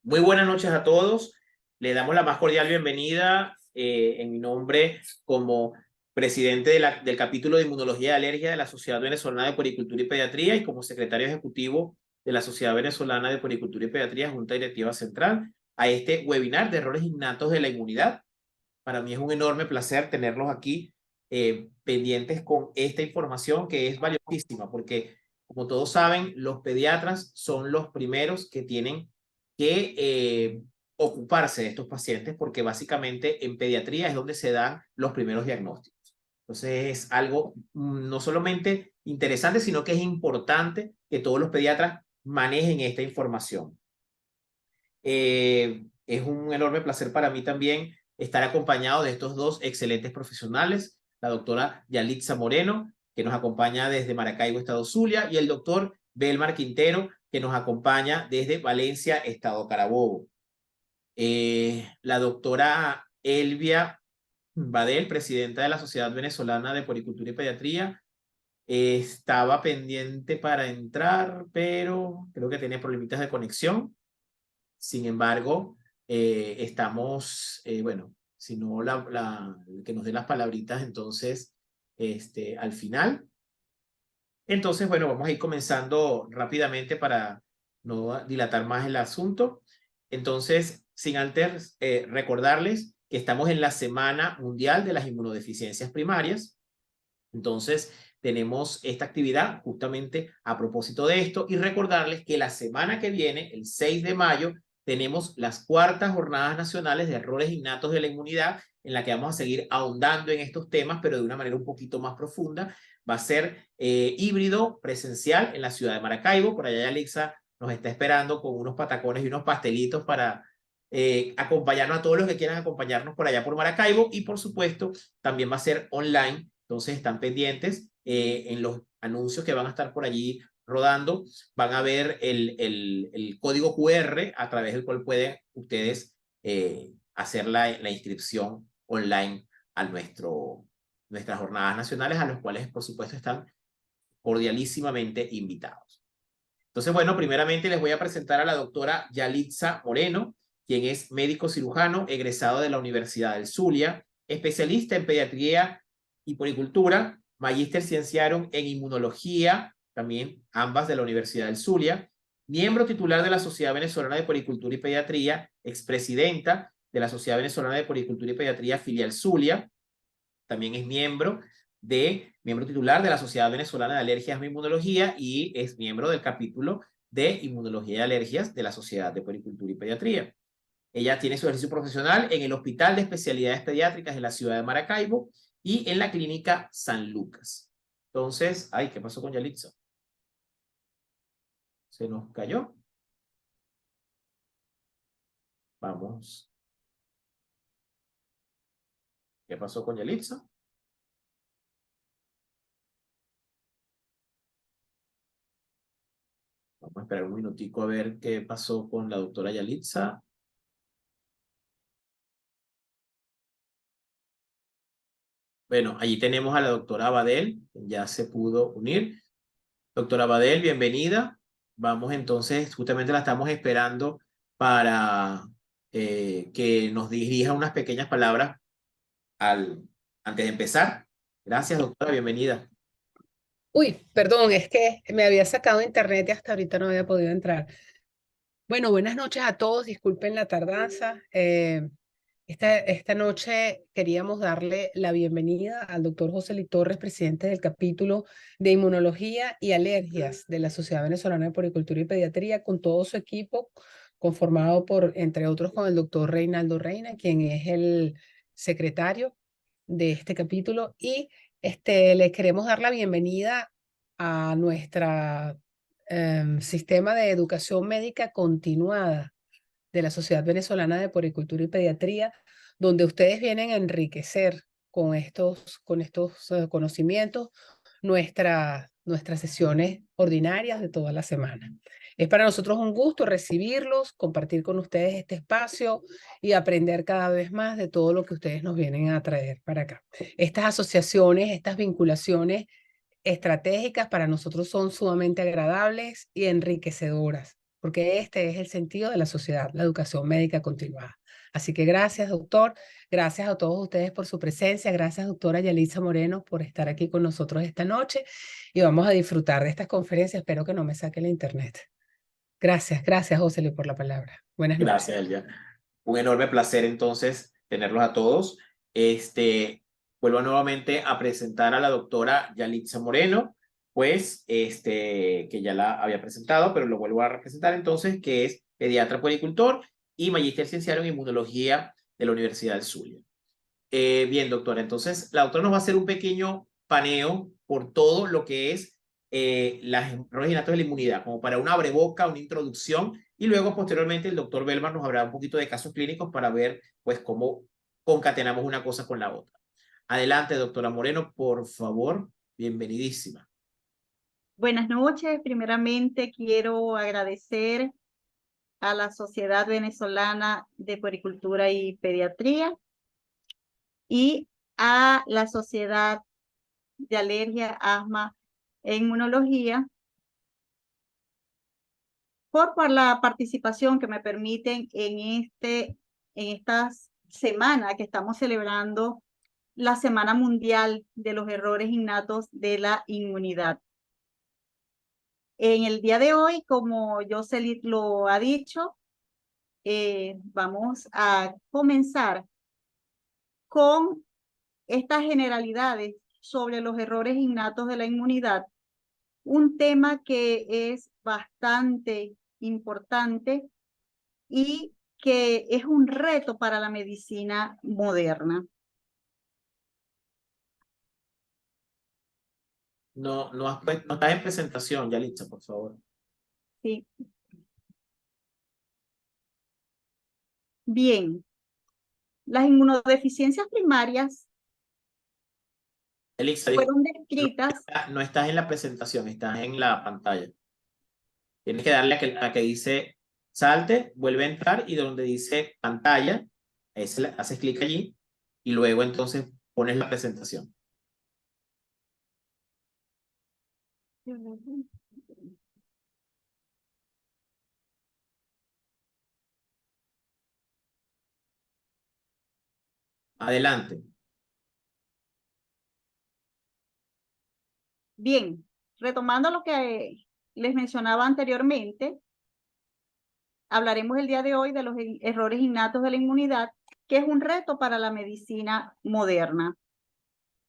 Muy buenas noches a todos. Le damos la más cordial bienvenida en mi nombre como presidente del capítulo de Inmunología y Alergia de la Sociedad Venezolana de Puericultura y Pediatría y como secretario ejecutivo de la Sociedad Venezolana de Puericultura y Pediatría, Junta Directiva Central, a este webinar de errores innatos de la inmunidad. Para mí es un enorme placer tenerlos aquí pendientes con esta información que es valiosísima porque, como todos saben, los pediatras son los primeros que tienen que ocuparse de estos pacientes porque básicamente en pediatría es donde se dan los primeros diagnósticos. Entonces es algo no solamente interesante, sino que es importante que todos los pediatras manejen esta información. Es un enorme placer para mí también estar acompañado de estos dos excelentes profesionales, la doctora Yalitza Moreno, que nos acompaña desde Maracaibo, Estado Zulia, y el doctor Belmar Quintero, que nos acompaña desde Valencia, Estado Carabobo. La doctora Elvia Badel, presidenta de la Sociedad Venezolana de Puericultura y Pediatría, estaba pendiente para entrar, pero creo que tiene problemitas de conexión. Sin embargo, estamos, bueno, si no que nos dé las palabritas entonces al final. Entonces, bueno, vamos a ir comenzando rápidamente para no dilatar más el asunto. Entonces, sin antes recordarles que estamos en la Semana Mundial de las Inmunodeficiencias Primarias. Entonces, tenemos esta actividad justamente a propósito de esto y recordarles que la semana que viene, el 6 de mayo, tenemos las cuartas jornadas nacionales de errores innatos de la inmunidad en la que vamos a seguir ahondando en estos temas, pero de una manera un poquito más profunda. Va a ser híbrido presencial en la ciudad de Maracaibo. Por allá Yalixa nos está esperando con unos patacones y unos pastelitos para acompañarnos a todos los que quieran acompañarnos por allá por Maracaibo y por supuesto también va a ser online. Entonces están pendientes en los anuncios que van a estar por allí rodando. Van a ver el código QR a través del cual pueden ustedes hacer la inscripción online a nuestras jornadas nacionales, a los cuales por supuesto están cordialísimamente invitados. Entonces, bueno, primeramente les voy a presentar a la doctora Yalitza Moreno, quien es médico cirujano egresado de la Universidad del Zulia, especialista en pediatría y puericultura, magíster cienciarum en inmunología, también ambas de la Universidad del Zulia, miembro titular de la Sociedad Venezolana de Puericultura y Pediatría, expresidenta de la Sociedad Venezolana de Puericultura y Pediatría filial Zulia, también es miembro titular de la Sociedad Venezolana de Alergias e Inmunología y es miembro del capítulo de Inmunología y Alergias de la Sociedad de Puericultura y Pediatría. Ella tiene su ejercicio profesional en el Hospital de Especialidades Pediátricas de la ciudad de Maracaibo y en la Clínica San Lucas. Entonces, ay, ¿qué pasó con Yalitza? Se nos cayó. Vamos. ¿Qué pasó con Yalitza? Vamos a esperar un minutico a ver qué pasó con la doctora Yalitza. Bueno, allí tenemos a la doctora Abadel, ya se pudo unir. Doctora Abadel, bienvenida. Vamos entonces, justamente la estamos esperando para que nos dirija unas pequeñas palabras antes de empezar. Gracias, doctora, bienvenida. Uy, perdón, es que me había sacado internet y hasta ahorita no había podido entrar. Bueno, buenas noches a todos, disculpen la tardanza. Esta noche queríamos darle la bienvenida al doctor José Ly Torres, presidente del capítulo de Inmunología y Alergias de la Sociedad Venezolana de Puericultura y Pediatría, con todo su equipo, conformado por, entre otros, con el doctor Reinaldo Reina, quien es el secretario de este capítulo, y le queremos dar la bienvenida a nuestra sistema de educación médica continuada de la Sociedad Venezolana de Puericultura y Pediatría, donde ustedes vienen a enriquecer con estos conocimientos nuestras sesiones ordinarias de toda la semana. Es para nosotros un gusto recibirlos, compartir con ustedes este espacio y aprender cada vez más de todo lo que ustedes nos vienen a traer para acá. Estas asociaciones, estas vinculaciones estratégicas para nosotros son sumamente agradables y enriquecedoras. porque este es el sentido de la sociedad, la educación médica continuada. Así que gracias, doctor. Gracias a todos ustedes por su presencia. Gracias, doctora Yalitza Moreno, por estar aquí con nosotros esta noche. Y vamos a disfrutar de estas conferencias. Espero que no me saque la internet. Gracias, gracias, José, por la palabra. Buenas noches. Gracias, Elia. Un enorme placer entonces tenerlos a todos. Vuelvo nuevamente a presentar a la doctora Yalitza Moreno, pues, que ya la había presentado, pero lo vuelvo a representar entonces, que es pediatra puericultor y magíster cienciario en inmunología de la Universidad del Zulia. Bien, doctora, entonces la doctora nos va a hacer un pequeño paneo por todo lo que es los errores innatos de la inmunidad, como para una abreboca, una introducción, y luego posteriormente el doctor Belmar nos hablará un poquito de casos clínicos para ver pues cómo concatenamos una cosa con la otra. Adelante, doctora Moreno, por favor, bienvenidísima. Buenas noches. Primeramente quiero agradecer a la Sociedad Venezolana de Puericultura y Pediatría y a la Sociedad de Alergia, Asma e Inmunología por la participación que me permiten en esta semana que estamos celebrando la Semana Mundial de los Errores Innatos de la Inmunidad. En el día de hoy, como Jocelyn lo ha dicho, vamos a comenzar con estas generalidades sobre los errores innatos de la inmunidad, un tema que es bastante importante y que es un reto para la medicina moderna. No estás en presentación, Yalitza, por favor. Sí. Bien, las inmunodeficiencias primarias Yalitza, fueron descritas. no estás en la presentación, estás en la pantalla. Tienes que darle a que dice salte, vuelve a entrar y donde dice pantalla, haces clic allí y luego entonces pones la presentación. Adelante. Bien, retomando lo que les mencionaba anteriormente, hablaremos el día de hoy de los errores innatos de la inmunidad, que es un reto para la medicina moderna.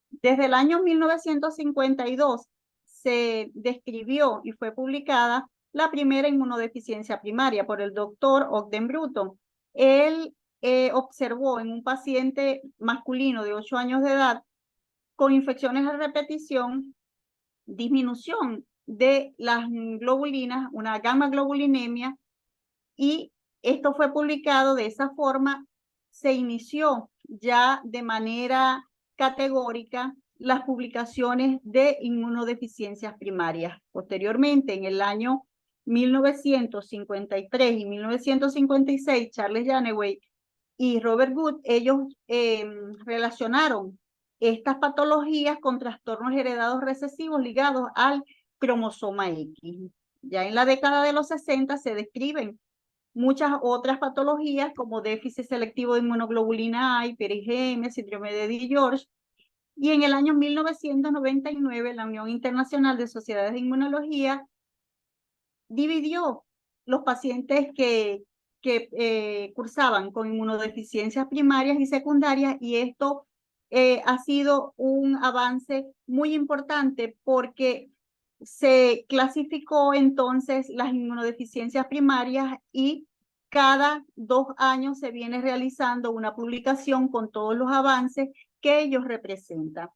Desde el año 1952 se describió y fue publicada la primera inmunodeficiencia primaria por el doctor Ogden Bruton. Él observó en un paciente masculino de 8 años de edad con infecciones a repetición disminución de las globulinas, una gamma globulinemia, y esto fue publicado de esa forma. Se inició ya de manera categórica las publicaciones de inmunodeficiencias primarias. Posteriormente, en el año 1953 y 1956, Charles Janeway y Robert Good, ellos relacionaron estas patologías con trastornos heredados recesivos ligados al cromosoma X. Ya en la década de los 60 se describen muchas otras patologías como déficit selectivo de inmunoglobulina A, hiperigemia, síndrome de DiGeorge. Y en el año 1999, la Unión Internacional de Sociedades de Inmunología dividió los pacientes que cursaban con inmunodeficiencias primarias y secundarias, y esto ha sido un avance muy importante porque se clasificó entonces las inmunodeficiencias primarias y cada 2 años se viene realizando una publicación con todos los avances que ellos representan.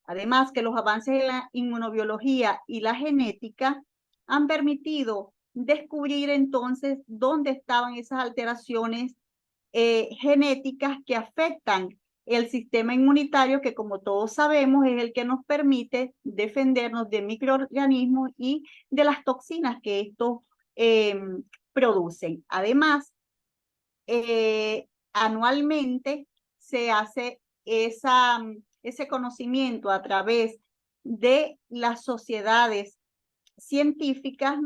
Además que los avances en la inmunobiología y la genética han permitido descubrir entonces dónde estaban esas alteraciones genéticas que afectan el sistema inmunitario, que como todos sabemos es el que nos permite defendernos de microorganismos y de las toxinas que estos producen. Además, anualmente se hace ese conocimiento a través de las sociedades científicas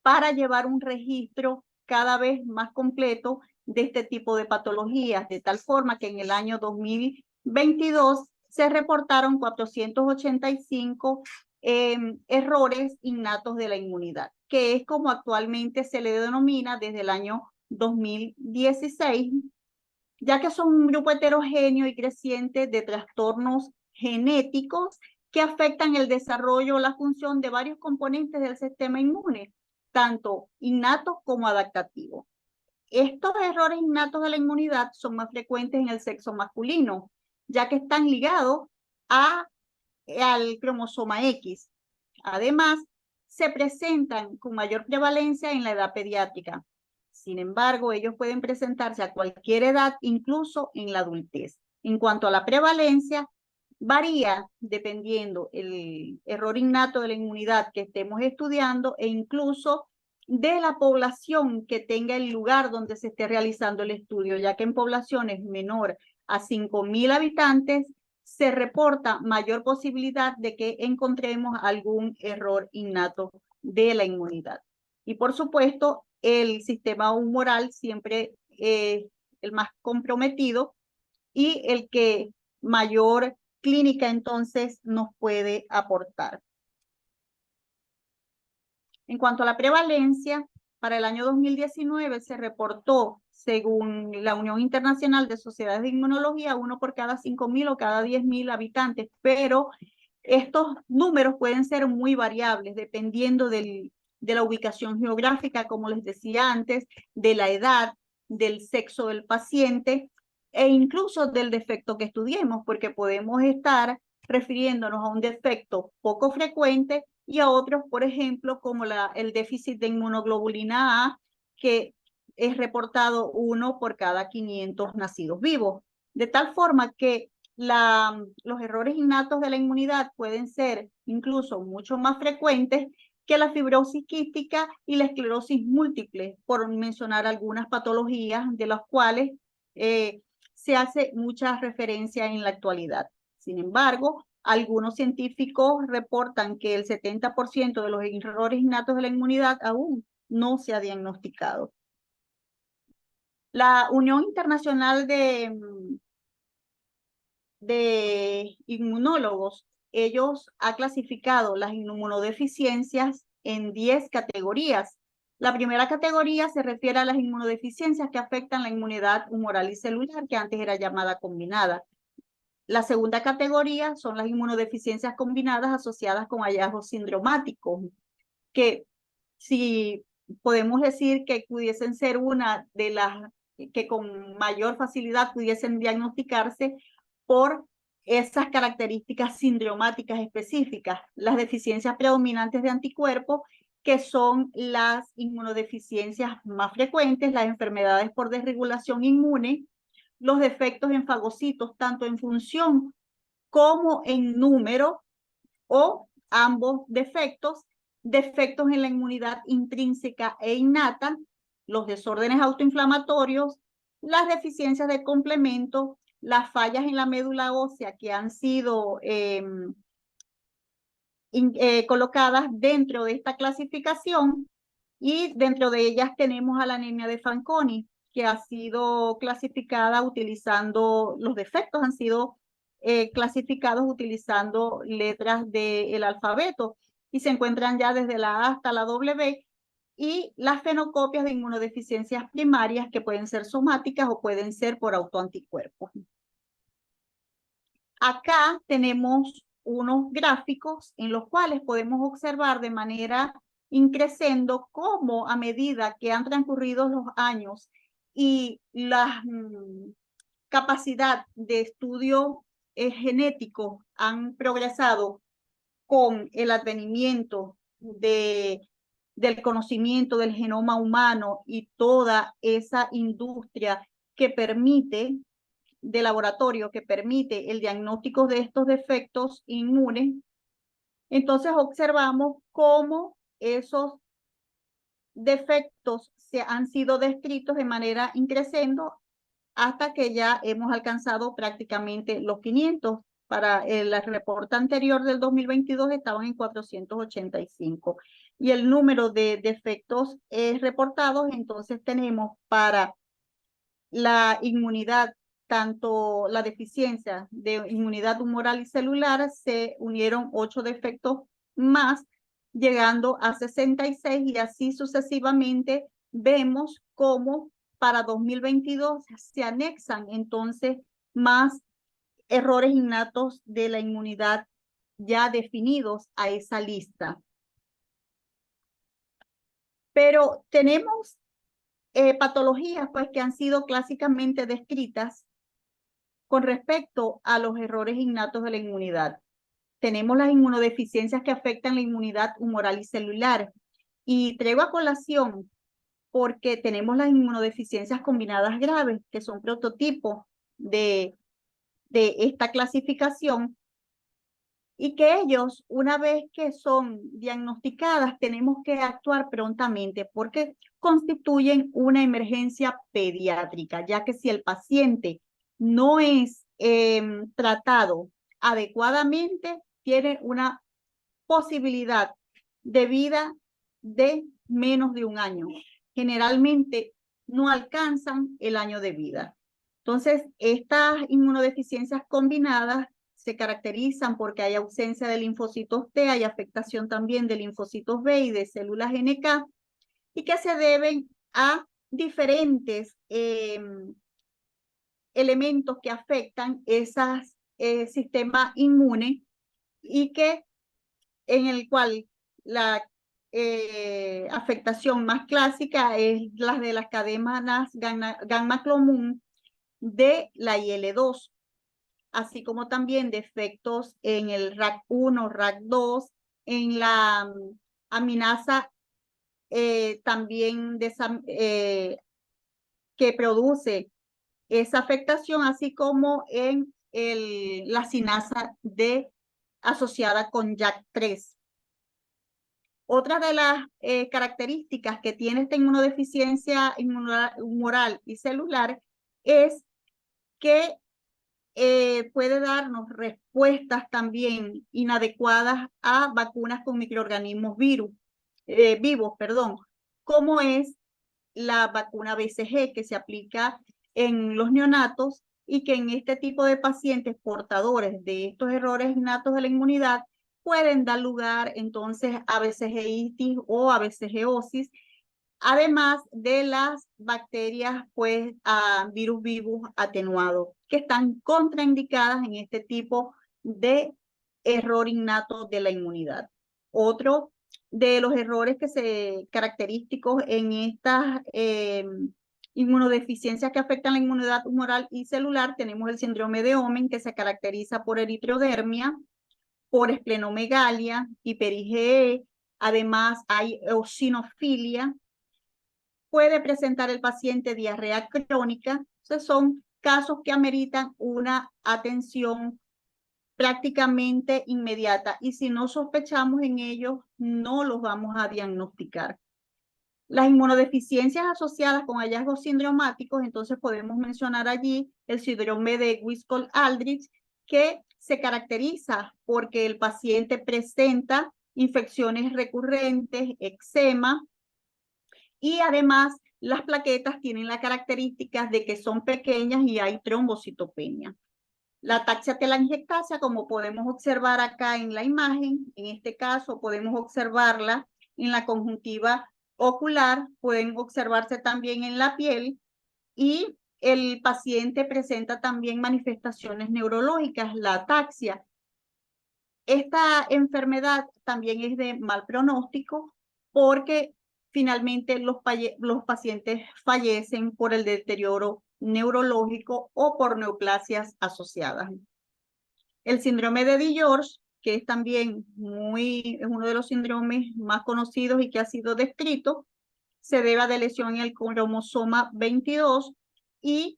para llevar un registro cada vez más completo de este tipo de patologías, de tal forma que en el año 2022 se reportaron 485 errores innatos de la inmunidad, que es como actualmente se le denomina desde el año 2016, ya que son un grupo heterogéneo y creciente de trastornos genéticos que afectan el desarrollo o la función de varios componentes del sistema inmune, tanto innatos como adaptativos. Estos errores innatos de la inmunidad son más frecuentes en el sexo masculino, ya que están ligados al cromosoma X. Además, se presentan con mayor prevalencia en la edad pediátrica. Sin embargo, ellos pueden presentarse a cualquier edad, incluso en la adultez. En cuanto a la prevalencia, varía dependiendo el error innato de la inmunidad que estemos estudiando e incluso de la población que tenga el lugar donde se esté realizando el estudio, ya que en poblaciones menor a 5.000 habitantes se reporta mayor posibilidad de que encontremos algún error innato de la inmunidad. Y por supuesto, el sistema humoral siempre es el más comprometido y el que mayor clínica entonces nos puede aportar. En cuanto a la prevalencia, para el año 2019 se reportó, según la Unión Internacional de Sociedades de Inmunología, 1 por cada 5.000 o cada 10.000 habitantes, pero estos números pueden ser muy variables dependiendo de la ubicación geográfica, como les decía antes, de la edad, del sexo del paciente e incluso del defecto que estudiemos, porque podemos estar refiriéndonos a un defecto poco frecuente y a otros, por ejemplo, como el déficit de inmunoglobulina A, que es reportado 1 por cada 500 nacidos vivos. De tal forma que los errores innatos de la inmunidad pueden ser incluso mucho más frecuentes que la fibrosis quística y la esclerosis múltiple, por mencionar algunas patologías de las cuales se hace mucha referencia en la actualidad. Sin embargo, algunos científicos reportan que el 70% de los errores innatos de la inmunidad aún no se ha diagnosticado. La Unión Internacional de Inmunólogos, ellos han clasificado las inmunodeficiencias en 10 categorías. La primera categoría se refiere a las inmunodeficiencias que afectan la inmunidad humoral y celular, que antes era llamada combinada. La segunda categoría son las inmunodeficiencias combinadas asociadas con hallazgos sindromáticos, que si podemos decir que pudiesen ser una de las que con mayor facilidad pudiesen diagnosticarse por esas características sindromáticas específicas, las deficiencias predominantes de anticuerpos, que son las inmunodeficiencias más frecuentes, las enfermedades por desregulación inmune, los defectos en fagocitos, tanto en función como en número, o ambos defectos, defectos en la inmunidad intrínseca e innata, los desórdenes autoinflamatorios, las deficiencias de complemento, las fallas en la médula ósea que han sido colocadas dentro de esta clasificación, y dentro de ellas tenemos a la anemia de Fanconi, que ha sido clasificada utilizando, los defectos han sido clasificados utilizando letras del alfabeto y se encuentran ya desde la A hasta la W, y las fenocopias de inmunodeficiencias primarias que pueden ser somáticas o pueden ser por autoanticuerpos. Acá tenemos unos gráficos en los cuales podemos observar de manera increciendo cómo a medida que han transcurrido los años y la capacidad de estudio genético han progresado con el advenimiento del conocimiento del genoma humano y toda esa industria que permite, de laboratorio, que permite el diagnóstico de estos defectos inmunes. Entonces observamos cómo esos defectos se han sido descritos de manera increciendo hasta que ya hemos alcanzado prácticamente los 500. Para el reporte anterior del 2022 estaban en 485. y el número de defectos reportados, entonces tenemos para la inmunidad, tanto la deficiencia de inmunidad humoral y celular, se unieron 8 defectos más, llegando a 66, y así sucesivamente vemos cómo para 2022 se anexan entonces más errores innatos de la inmunidad ya definidos a esa lista. Pero tenemos patologías pues que han sido clásicamente descritas con respecto a los errores innatos de la inmunidad. Tenemos las inmunodeficiencias que afectan la inmunidad humoral y celular. Y traigo a colación porque tenemos las inmunodeficiencias combinadas graves, que son prototipos de esta clasificación, y que ellos, una vez que son diagnosticadas, tenemos que actuar prontamente porque constituyen una emergencia pediátrica, ya que si el paciente no es tratado adecuadamente, tiene una posibilidad de vida de menos de 1 año. Generalmente no alcanzan el año de vida. Entonces, estas inmunodeficiencias combinadas se caracterizan porque hay ausencia de linfocitos T, hay afectación también de linfocitos B y de células NK, y que se deben a diferentes elementos que afectan esas sistema inmune, y que en el cual la afectación más clásica es la de las cadenas gamma común de la IL-2, así como también defectos en el RAC1, RAC2, en la aminasa también que produce esa afectación, así como en la sinasa D asociada con JAK3. Otra de las características que tiene esta inmunodeficiencia humoral y celular es que puede darnos respuestas también inadecuadas a vacunas con microorganismos vivos, como es la vacuna BCG, que se aplica en los neonatos, y que en este tipo de pacientes portadores de estos errores innatos de la inmunidad pueden dar lugar entonces a BCGitis o a BCGosis, además de las bacterias pues a virus vivus atenuados, que están contraindicadas en este tipo de error innato de la inmunidad. Otro de los errores que se característicos en estas inmunodeficiencias que afectan la inmunidad humoral y celular, tenemos el síndrome de Omenn, que se caracteriza por eritrodermia, por esplenomegalia, hiper-IgE, además hay eosinofilia. Puede presentar el paciente diarrea crónica. Entonces son casos que ameritan una atención prácticamente inmediata, y si no sospechamos en ellos, no los vamos a diagnosticar. Las inmunodeficiencias asociadas con hallazgos sindromáticos, entonces podemos mencionar allí el síndrome de Wiscol-Aldrich, que se caracteriza porque el paciente presenta infecciones recurrentes, eczema, y además las plaquetas tienen las características de que son pequeñas y hay trombocitopenia. La ataxia telangiectasia, como podemos observar acá en la imagen, en este caso podemos observarla en la conjuntiva ocular, pueden observarse también en la piel, y el paciente presenta también manifestaciones neurológicas, la ataxia. Esta enfermedad también es de mal pronóstico porque finalmente los pacientes fallecen por el deterioro neurológico o por neoplasias asociadas. El síndrome de Di-George, que es también es uno de los síndromes más conocidos y que ha sido descrito, se debe a lesión en el cromosoma 22, y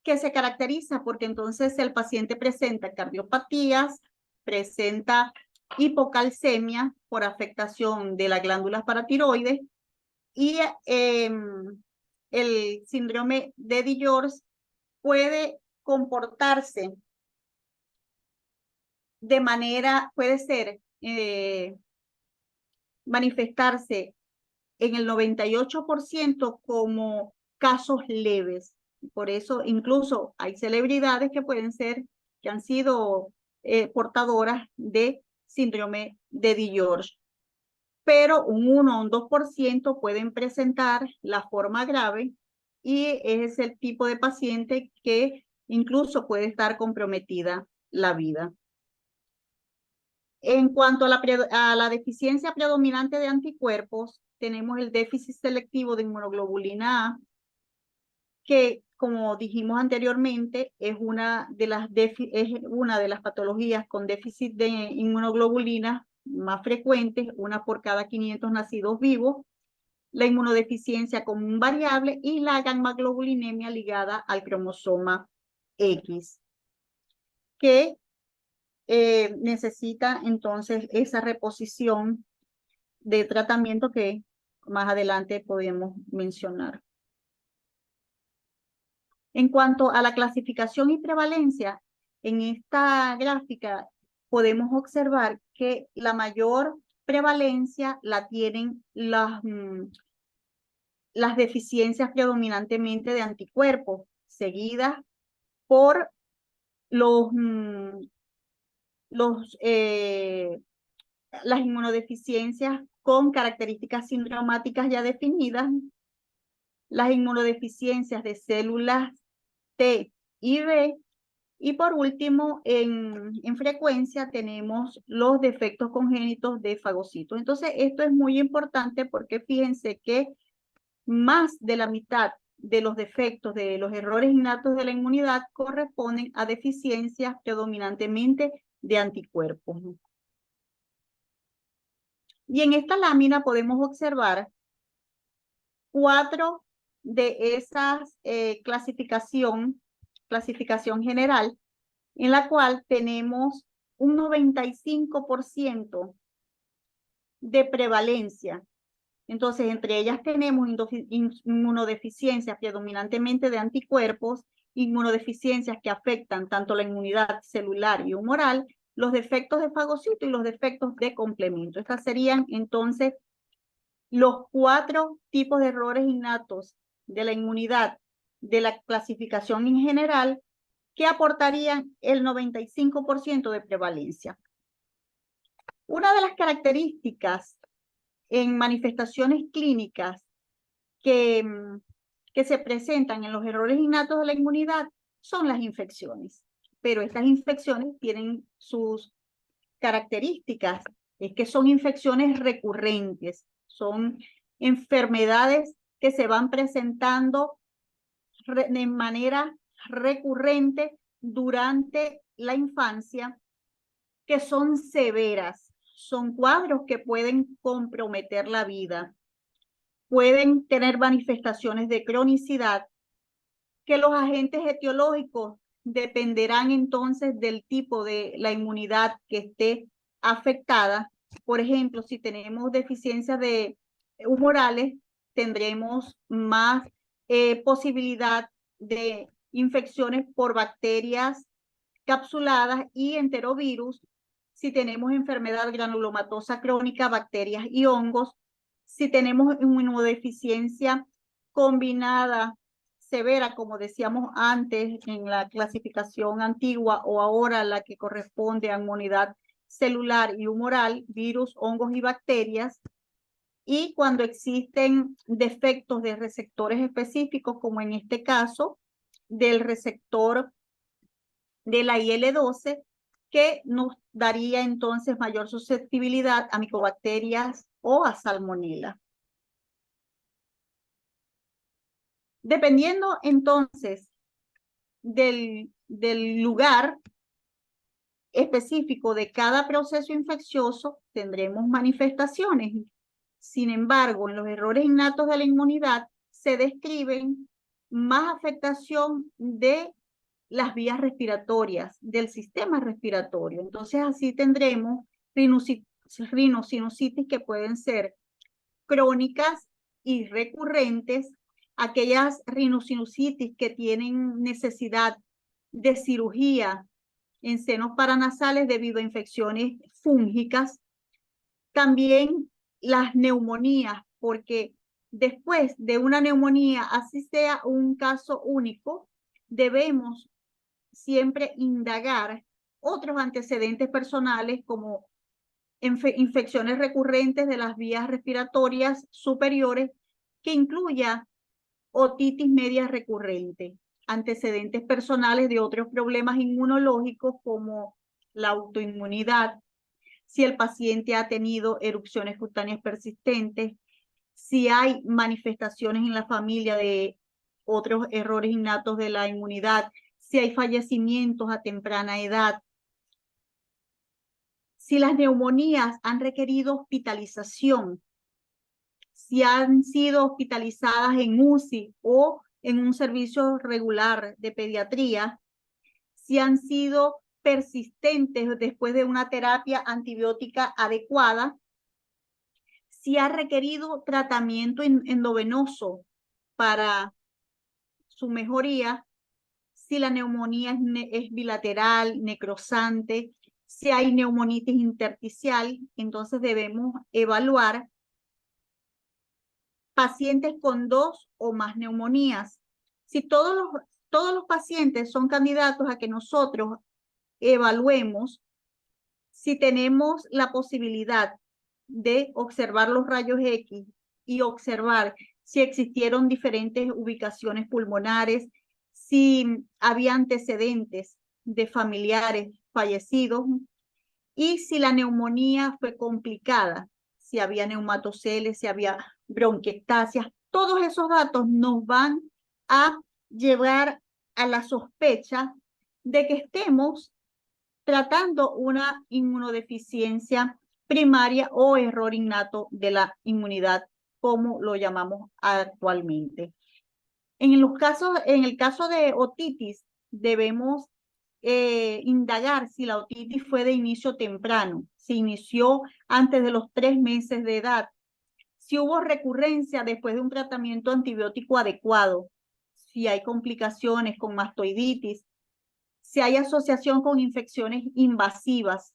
que se caracteriza porque entonces el paciente presenta cardiopatías, presenta hipocalcemia por afectación de las glándulas paratiroides, y el síndrome de Di-George puede comportarse de manera, puede ser manifestarse en el 98% como casos leves. Por eso incluso hay celebridades que pueden ser, que han sido portadoras de síndrome de DiGeorge. Pero un 1 o un 2% pueden presentar la forma grave y es el tipo de paciente que incluso puede estar comprometida la vida. En cuanto a la deficiencia predominante de anticuerpos, tenemos el déficit selectivo de inmunoglobulina A, que, como dijimos anteriormente, es una de las patologías con déficit de inmunoglobulina más frecuentes, una por cada 500 nacidos vivos, la inmunodeficiencia común variable y la gammaglobulinemia ligada al cromosoma X, que necesita entonces esa reposición de tratamiento que más adelante podemos mencionar. En cuanto a la clasificación y prevalencia, en esta gráfica podemos observar que la mayor prevalencia la tienen las deficiencias predominantemente de anticuerpos, seguidas por las inmunodeficiencias con características sindromáticas ya definidas, las inmunodeficiencias de células T y B, y por último, en frecuencia tenemos los defectos congénitos de fagocitos. Entonces, esto es muy importante porque fíjense que más de la mitad de los defectos, de los errores innatos de la inmunidad, corresponden a deficiencias predominantemente de anticuerpos. Y en esta lámina podemos observar 4 de esas clasificación general, en la cual tenemos un 95% de prevalencia. Entonces, entre ellas tenemos inmunodeficiencias predominantemente de anticuerpos, inmunodeficiencias que afectan tanto la inmunidad celular y humoral, los defectos de fagocito y los defectos de complemento. Estas serían entonces los 4 tipos de errores innatos de la inmunidad de la clasificación en general que aportarían el 95% de prevalencia. Una de las características en manifestaciones clínicas que se presentan en los errores innatos de la inmunidad son las infecciones. Pero estas infecciones tienen sus características, es que son infecciones recurrentes, son enfermedades que se van presentando de manera recurrente durante la infancia, que son severas, son cuadros que pueden comprometer la vida, pueden tener manifestaciones de cronicidad, que los agentes etiológicos dependerán entonces del tipo de la inmunidad que esté afectada. Por ejemplo, si tenemos deficiencias de humorales, tendremos más posibilidad de infecciones por bacterias capsuladas y enterovirus. Si tenemos enfermedad granulomatosa crónica, bacterias y hongos. Si tenemos inmunodeficiencia combinada severa, como decíamos antes en la clasificación antigua, o ahora la que corresponde a inmunidad celular y humoral, virus, hongos y bacterias. Y cuando existen defectos de receptores específicos, como en este caso del receptor de la IL-12, que nos daría entonces mayor susceptibilidad a micobacterias o a salmonela. Dependiendo entonces del lugar específico de cada proceso infeccioso, tendremos manifestaciones. Sin embargo, en los errores innatos de la inmunidad se describen más afectación de las vías respiratorias, del sistema respiratorio. Entonces, así tendremos rinosinusitis que pueden ser crónicas y recurrentes, aquellas rinosinusitis que tienen necesidad de cirugía en senos paranasales debido a infecciones fúngicas. También las neumonías, porque después de una neumonía, así sea un caso único, debemos siempre indagar otros antecedentes personales como infecciones recurrentes de las vías respiratorias superiores que incluya otitis media recurrente, antecedentes personales de otros problemas inmunológicos como la autoinmunidad, si el paciente ha tenido erupciones cutáneas persistentes, si hay manifestaciones en la familia de otros errores innatos de la inmunidad, si hay fallecimientos a temprana edad, si las neumonías han requerido hospitalización, si han sido hospitalizadas en UCI o en un servicio regular de pediatría, si han sido persistentes después de una terapia antibiótica adecuada, si ha requerido tratamiento endovenoso para su mejoría, si la neumonía es bilateral, necrosante, si hay neumonitis intersticial, entonces debemos evaluar pacientes con 2 o más neumonías. Si todos los pacientes son candidatos a que nosotros evaluemos, si tenemos la posibilidad de observar los rayos X y observar si existieron diferentes ubicaciones pulmonares, si había antecedentes de familiares fallecidos y si la neumonía fue complicada, si había neumatoceles, si había bronquiectasias. Todos esos datos nos van a llevar a la sospecha de que estemos tratando una inmunodeficiencia primaria o error innato de la inmunidad, como lo llamamos actualmente. En el caso de otitis, debemos indagar si la otitis fue de inicio temprano, si inició antes de los 3 meses de edad, si hubo recurrencia después de un tratamiento antibiótico adecuado, si hay complicaciones con mastoiditis, si hay asociación con infecciones invasivas,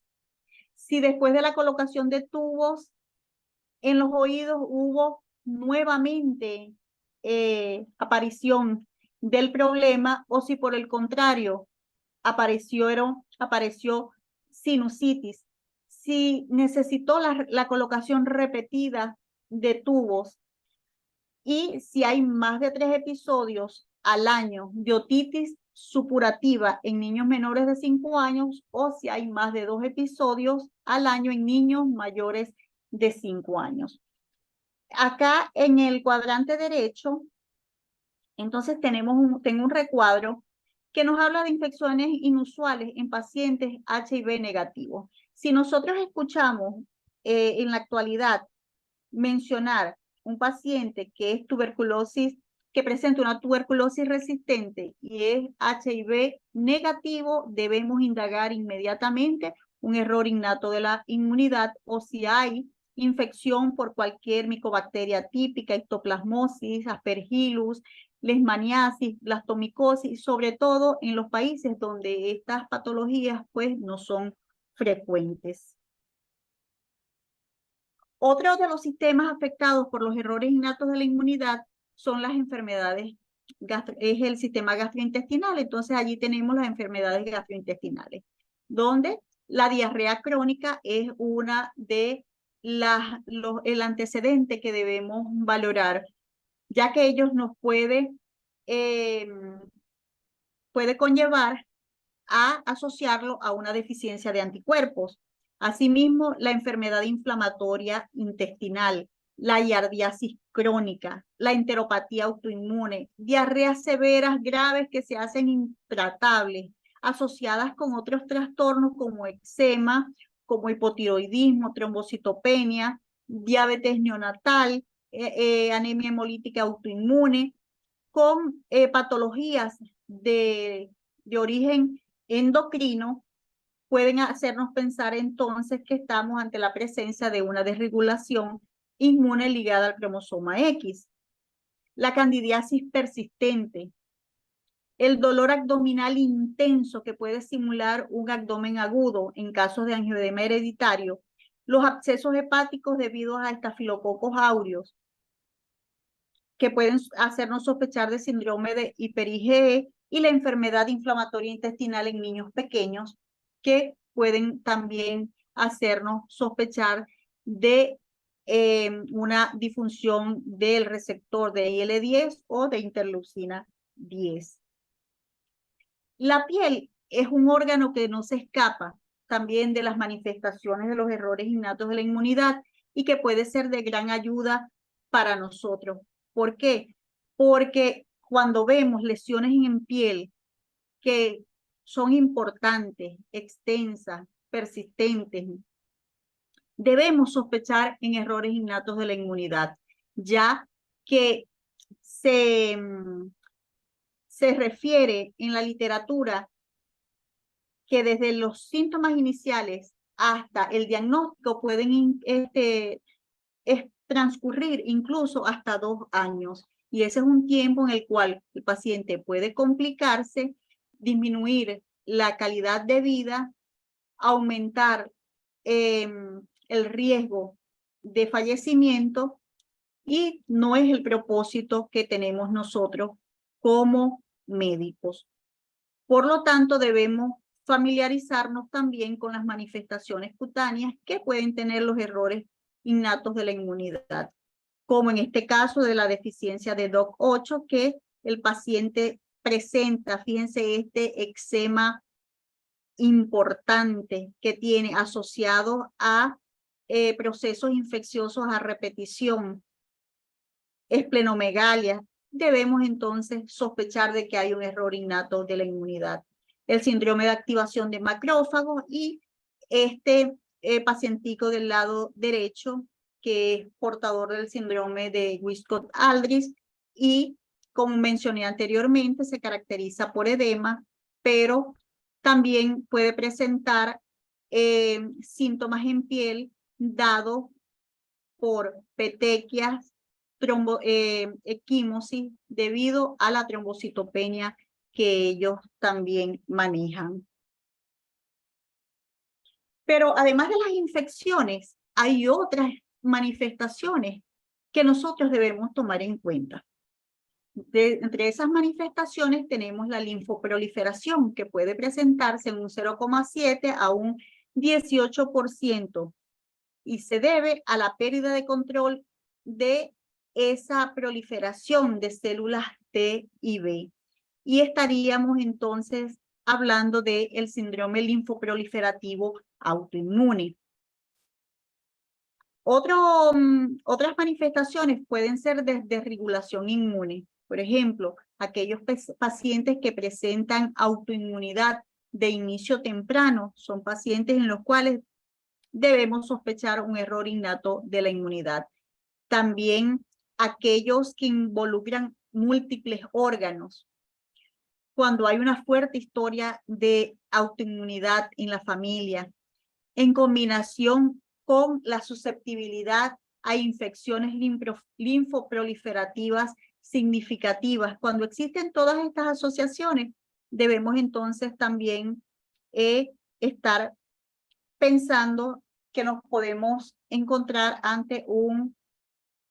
si después de la colocación de tubos en los oídos hubo nuevamente aparición del problema o si por el contrario apareció sinusitis, si necesitó la colocación repetida de tubos y si hay más de 3 episodios al año de otitis supurativa en niños menores de 5 años o si hay más de 2 episodios al año en niños mayores de 5 años. Acá en el cuadrante derecho, entonces tengo un recuadro que nos habla de infecciones inusuales en pacientes HIV negativos. Si nosotros escuchamos en la actualidad mencionar un paciente que es tuberculosis, que presenta una tuberculosis resistente y es HIV negativo, debemos indagar inmediatamente un error innato de la inmunidad o si hay infección por cualquier micobacteria típica, histoplasmosis, aspergillus, leishmaniasis, blastomicosis, sobre todo en los países donde estas patologías pues no son frecuentes. Otro de los sistemas afectados por los errores innatos de la inmunidad son las enfermedades, es el sistema gastrointestinal. Entonces allí tenemos las enfermedades gastrointestinales, donde la diarrea crónica es una de el antecedente que debemos valorar, ya que ellos nos puede conllevar a asociarlo a una deficiencia de anticuerpos. Asimismo, la enfermedad inflamatoria intestinal, la giardiasis crónica, la enteropatía autoinmune, diarreas severas graves que se hacen intratables, asociadas con otros trastornos como eczema, como hipotiroidismo, trombocitopenia, diabetes neonatal, anemia hemolítica autoinmune, con patologías de origen endocrino, pueden hacernos pensar entonces que estamos ante la presencia de una desregulación inmune ligada al cromosoma X. La candidiasis persistente, el dolor abdominal intenso que puede simular un abdomen agudo en casos de angioedema hereditario, los abscesos hepáticos debido a estafilococos aureus, que pueden hacernos sospechar de síndrome de hiper-IgE, y la enfermedad inflamatoria intestinal en niños pequeños, que pueden también hacernos sospechar de una disfunción del receptor de IL-10 o de interleucina 10. La piel es un órgano que no se escapa también de las manifestaciones de los errores innatos de la inmunidad y que puede ser de gran ayuda para nosotros. ¿Por qué? Porque cuando vemos lesiones en piel que son importantes, extensas, persistentes, debemos sospechar en errores innatos de la inmunidad, ya que se refiere en la literatura que desde los síntomas iniciales hasta el diagnóstico pueden transcurrir incluso hasta 2 años. Y ese es un tiempo en el cual el paciente puede complicarse, disminuir la calidad de vida, aumentar el riesgo de fallecimiento, y no es el propósito que tenemos nosotros como médicos. Por lo tanto, debemos familiarizarnos también con las manifestaciones cutáneas que pueden tener los errores innatos de la inmunidad, como en este caso de la deficiencia de DOC8, que el paciente presenta, fíjense, este eczema importante que tiene asociado a procesos infecciosos a repetición, esplenomegalia. Debemos entonces sospechar de que hay un error innato de la inmunidad. El síndrome de activación de macrófagos y este pacientico del lado derecho, que es portador del síndrome de Wiskott-Aldrich, y como mencioné anteriormente, se caracteriza por edema, pero también puede presentar síntomas en piel dado por petequias, equimosis, debido a la trombocitopenia que ellos también manejan. Pero además de las infecciones, hay otras manifestaciones que nosotros debemos tomar en cuenta. Entre esas manifestaciones tenemos la linfoproliferación, que puede presentarse en un 0,7 a un 18%, y se debe a la pérdida de control de esa proliferación de células T y B. Y estaríamos entonces hablando del síndrome linfoproliferativo autoinmune. Otras manifestaciones pueden ser de desregulación inmune. Por ejemplo, aquellos pacientes que presentan autoinmunidad de inicio temprano son pacientes en los cuales debemos sospechar un error innato de la inmunidad. También aquellos que involucran múltiples órganos. Cuando hay una fuerte historia de autoinmunidad en la familia, en combinación con la susceptibilidad a infecciones linfoproliferativas significativas. Cuando existen todas estas asociaciones, debemos entonces también estar pensando que nos podemos encontrar ante un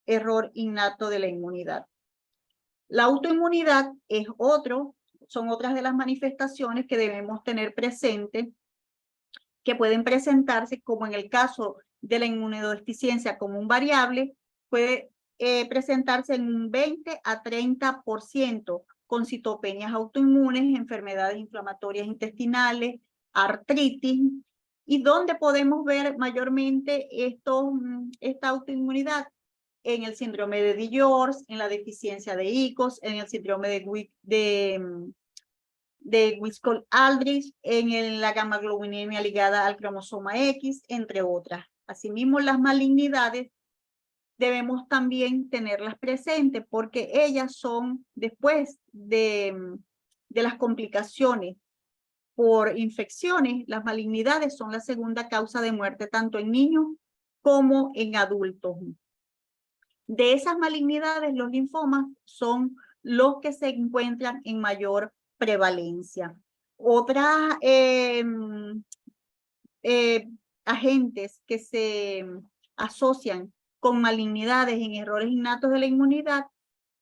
error innato de la inmunidad. La autoinmunidad son otras de las manifestaciones que debemos tener presente, que pueden presentarse, como en el caso de la inmunodeficiencia común variable, puede presentarse en un 20 a 30%, con citopenias autoinmunes, enfermedades inflamatorias intestinales, artritis. ¿Y dónde podemos ver mayormente esta autoinmunidad? En el síndrome de Dior, en la deficiencia de ICOS, en el síndrome de Wiskott-Aldrich, en la gamaglobulinemia ligada al cromosoma X, entre otras. Asimismo, las malignidades debemos también tenerlas presentes, porque ellas son, después de las complicaciones por infecciones, las malignidades son la segunda causa de muerte tanto en niños como en adultos. De esas malignidades, los linfomas son los que se encuentran en mayor prevalencia. Otra agentes que se asocian con malignidades en errores innatos de la inmunidad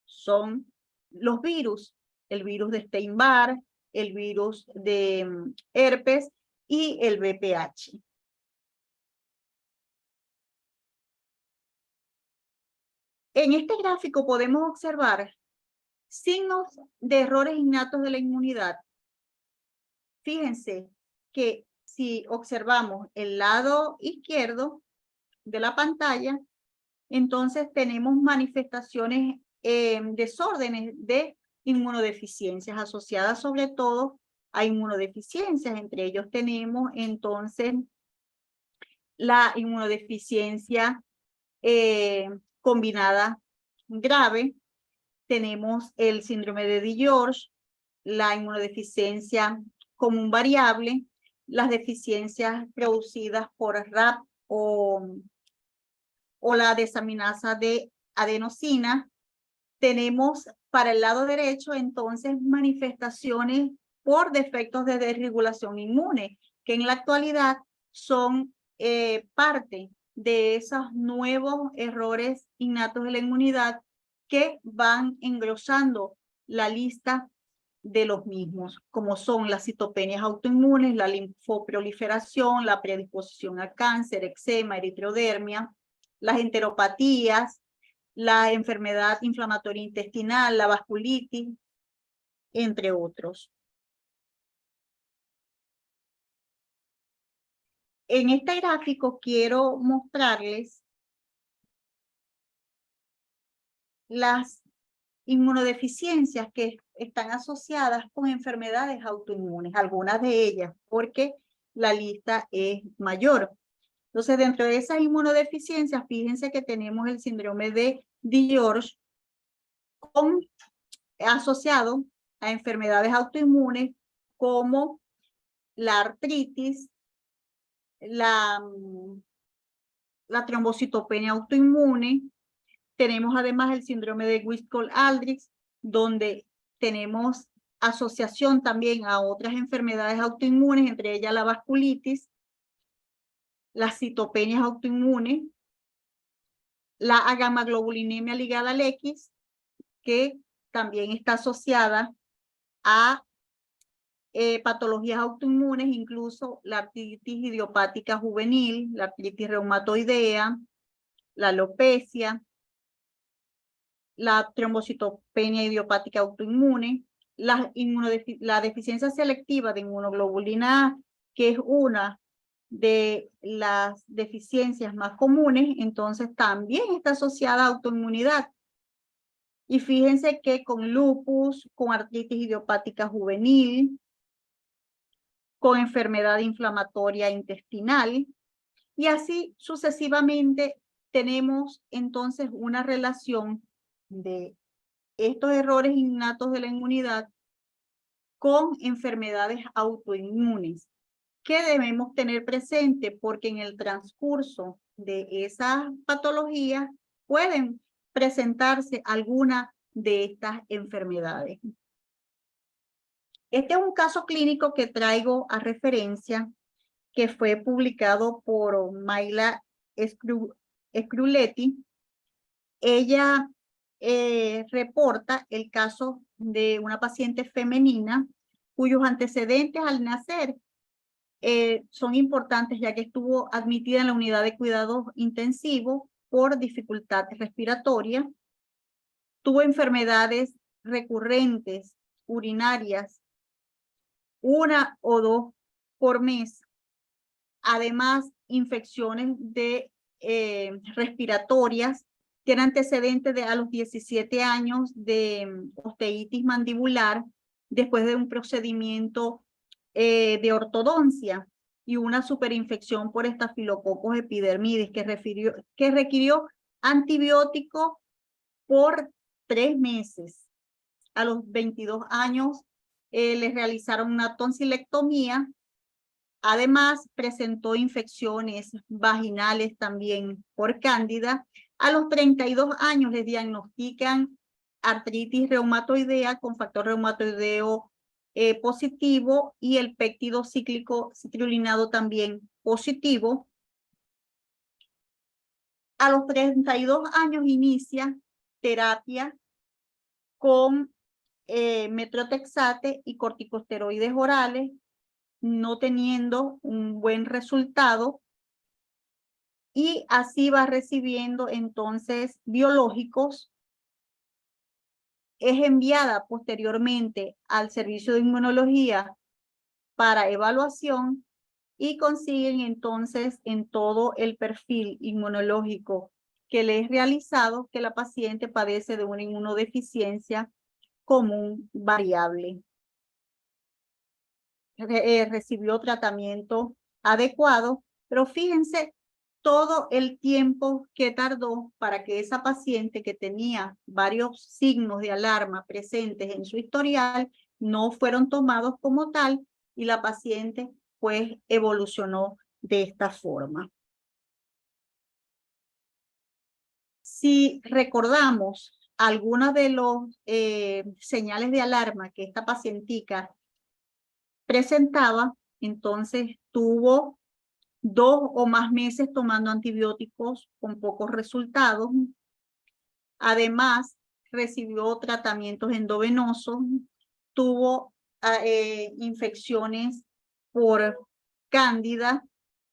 son los virus, el virus de Epstein-Barr, el virus de herpes y el VPH. En este gráfico podemos observar signos de errores innatos de la inmunidad. Fíjense que si observamos el lado izquierdo de la pantalla, entonces tenemos manifestaciones, desórdenes de inmunodeficiencias asociadas sobre todo a inmunodeficiencias. Entre ellos tenemos entonces la inmunodeficiencia combinada grave, tenemos el síndrome de Di-George, la inmunodeficiencia común variable, las deficiencias producidas por RAP o la desaminasa de adenosina. Tenemos para el lado derecho entonces manifestaciones por defectos de desregulación inmune, que en la actualidad son parte de esos nuevos errores innatos de la inmunidad que van engrosando la lista de los mismos, como son las citopenias autoinmunes, la linfoproliferación, la predisposición a cáncer, eczema, eritrodermia, las enteropatías, la enfermedad inflamatoria intestinal, la vasculitis, entre otros. En este gráfico quiero mostrarles las inmunodeficiencias que están asociadas con enfermedades autoinmunes, algunas de ellas, porque la lista es mayor. Entonces, dentro de esas inmunodeficiencias, fíjense que tenemos el síndrome de Di-George asociado a enfermedades autoinmunes como la artritis, la trombocitopenia autoinmune. Tenemos además el síndrome de Wiskol-Aldrich, donde tenemos asociación también a otras enfermedades autoinmunes, entre ellas la vasculitis, las citopenias autoinmunes, la agamaglobulinemia ligada al X, que también está asociada a patologías autoinmunes, incluso la artritis idiopática juvenil, la artritis reumatoidea, la alopecia, la trombocitopenia idiopática autoinmune, la deficiencia selectiva de inmunoglobulina A, que es una de las deficiencias más comunes, entonces también está asociada a autoinmunidad. Y fíjense que con lupus, con artritis idiopática juvenil, con enfermedad inflamatoria intestinal, y así sucesivamente tenemos entonces una relación de estos errores innatos de la inmunidad con enfermedades autoinmunes que debemos tener presente, porque en el transcurso de esas patologías pueden presentarse alguna de estas enfermedades. Este es un caso clínico que traigo a referencia, que fue publicado por Mayla Scruletti. Ella reporta el caso de una paciente femenina cuyos antecedentes al nacer son importantes, ya que estuvo admitida en la unidad de cuidados intensivos por dificultad respiratoria, tuvo enfermedades recurrentes urinarias, 1 o 2 por mes, además infecciones de respiratorias, tiene antecedentes a los 17 años de osteitis mandibular después de un procedimiento de ortodoncia y una superinfección por Staphylococcus epidermidis que requirió antibiótico por 3 meses. A los 22 años le realizaron una tonsilectomía. Además, presentó infecciones vaginales también por cándida. A los 32 años les diagnostican artritis reumatoidea con factor reumatoideo positivo y el péptido cíclico citrullinado también positivo. A los 32 años inicia terapia con metrotexate y corticosteroides orales, no teniendo un buen resultado, y así va recibiendo entonces biológicos. Es enviada posteriormente al servicio de inmunología para evaluación y consiguen entonces en todo el perfil inmunológico que le es realizado que la paciente padece de una inmunodeficiencia común variable. Recibió tratamiento adecuado, pero fíjense todo el tiempo que tardó para que esa paciente que tenía varios signos de alarma presentes en su historial no fueron tomados como tal y la paciente pues evolucionó de esta forma. Si recordamos algunas de los señales de alarma que esta pacientica presentaba, entonces tuvo 2 o más meses tomando antibióticos con pocos resultados. Además, recibió tratamientos endovenosos, tuvo infecciones por cándida,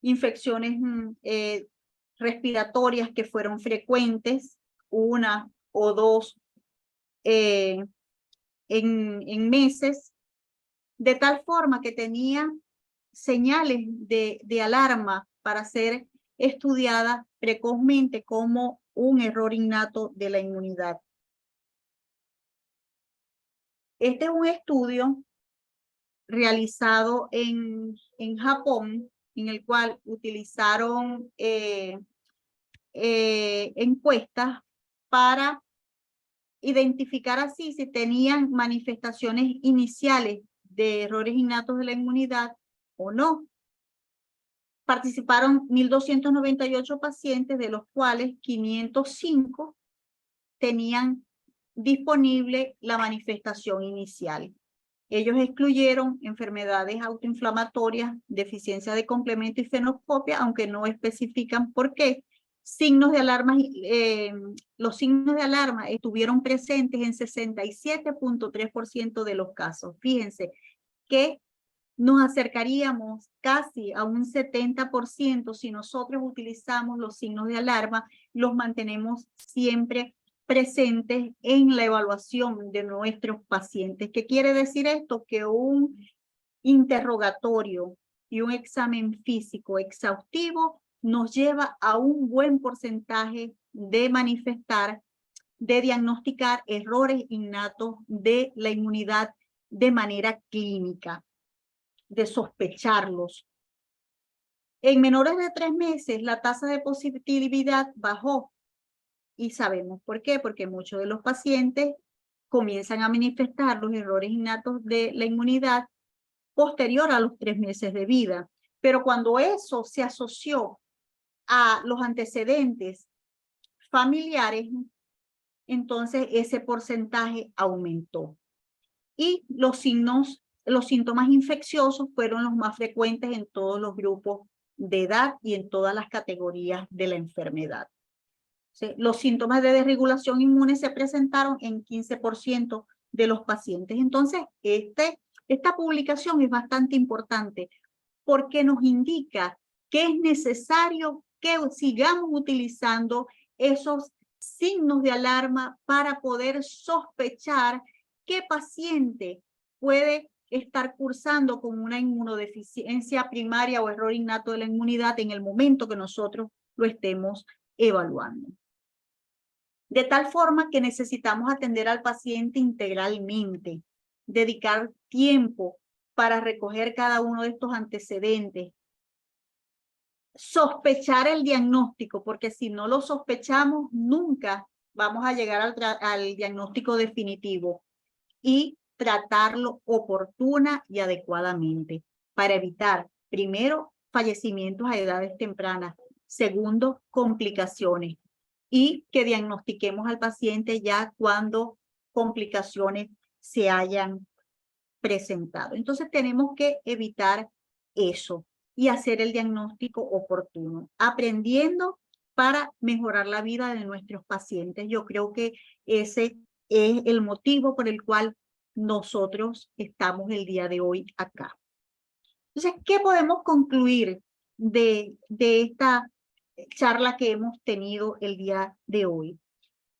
infecciones respiratorias que fueron frecuentes, 1 o 2 en meses, de tal forma que tenía señales de alarma para ser estudiada precozmente como un error innato de la inmunidad. Este es un estudio realizado en Japón, en el cual utilizaron encuestas para identificar así si tenían manifestaciones iniciales de errores innatos de la inmunidad o no. Participaron 1.298 pacientes, de los cuales 505 tenían disponible la manifestación inicial. Ellos excluyeron enfermedades autoinflamatorias, deficiencia de complemento y fenoscopia, aunque no especifican por qué. Signos de alarma, los signos de alarma estuvieron presentes en 67.3% de los casos. Fíjense que nos acercaríamos casi a un 70% si nosotros utilizamos los signos de alarma, los mantenemos siempre presentes en la evaluación de nuestros pacientes. ¿Qué quiere decir esto? Que un interrogatorio y un examen físico exhaustivo nos lleva a un buen porcentaje de manifestar, de diagnosticar errores innatos de la inmunidad de manera clínica, de sospecharlos. En menores de 3 meses, la tasa de positividad bajó. Y sabemos por qué, porque muchos de los pacientes comienzan a manifestar los errores innatos de la inmunidad posterior a los 3 meses de vida. Pero cuando eso se asoció a los antecedentes familiares, entonces ese porcentaje aumentó. Y los síntomas infecciosos fueron los más frecuentes en todos los grupos de edad y en todas las categorías de la enfermedad. ¿Sí? Los síntomas de desregulación inmune se presentaron en 15% de los pacientes. Entonces, esta publicación es bastante importante porque nos indica que es necesario que sigamos utilizando esos signos de alarma para poder sospechar qué paciente puede estar cursando con una inmunodeficiencia primaria o error innato de la inmunidad en el momento que nosotros lo estemos evaluando. De tal forma que necesitamos atender al paciente integralmente, dedicar tiempo para recoger cada uno de estos antecedentes, sospechar el diagnóstico, porque si no lo sospechamos, nunca vamos a llegar al diagnóstico definitivo, y tratarlo oportuna y adecuadamente para evitar, primero, fallecimientos a edades tempranas, segundo, complicaciones, y que diagnostiquemos al paciente ya cuando complicaciones se hayan presentado. Entonces tenemos que evitar eso y hacer el diagnóstico oportuno, aprendiendo para mejorar la vida de nuestros pacientes. Yo creo que ese es el motivo por el cual nosotros estamos el día de hoy acá. Entonces, ¿qué podemos concluir de esta charla que hemos tenido el día de hoy?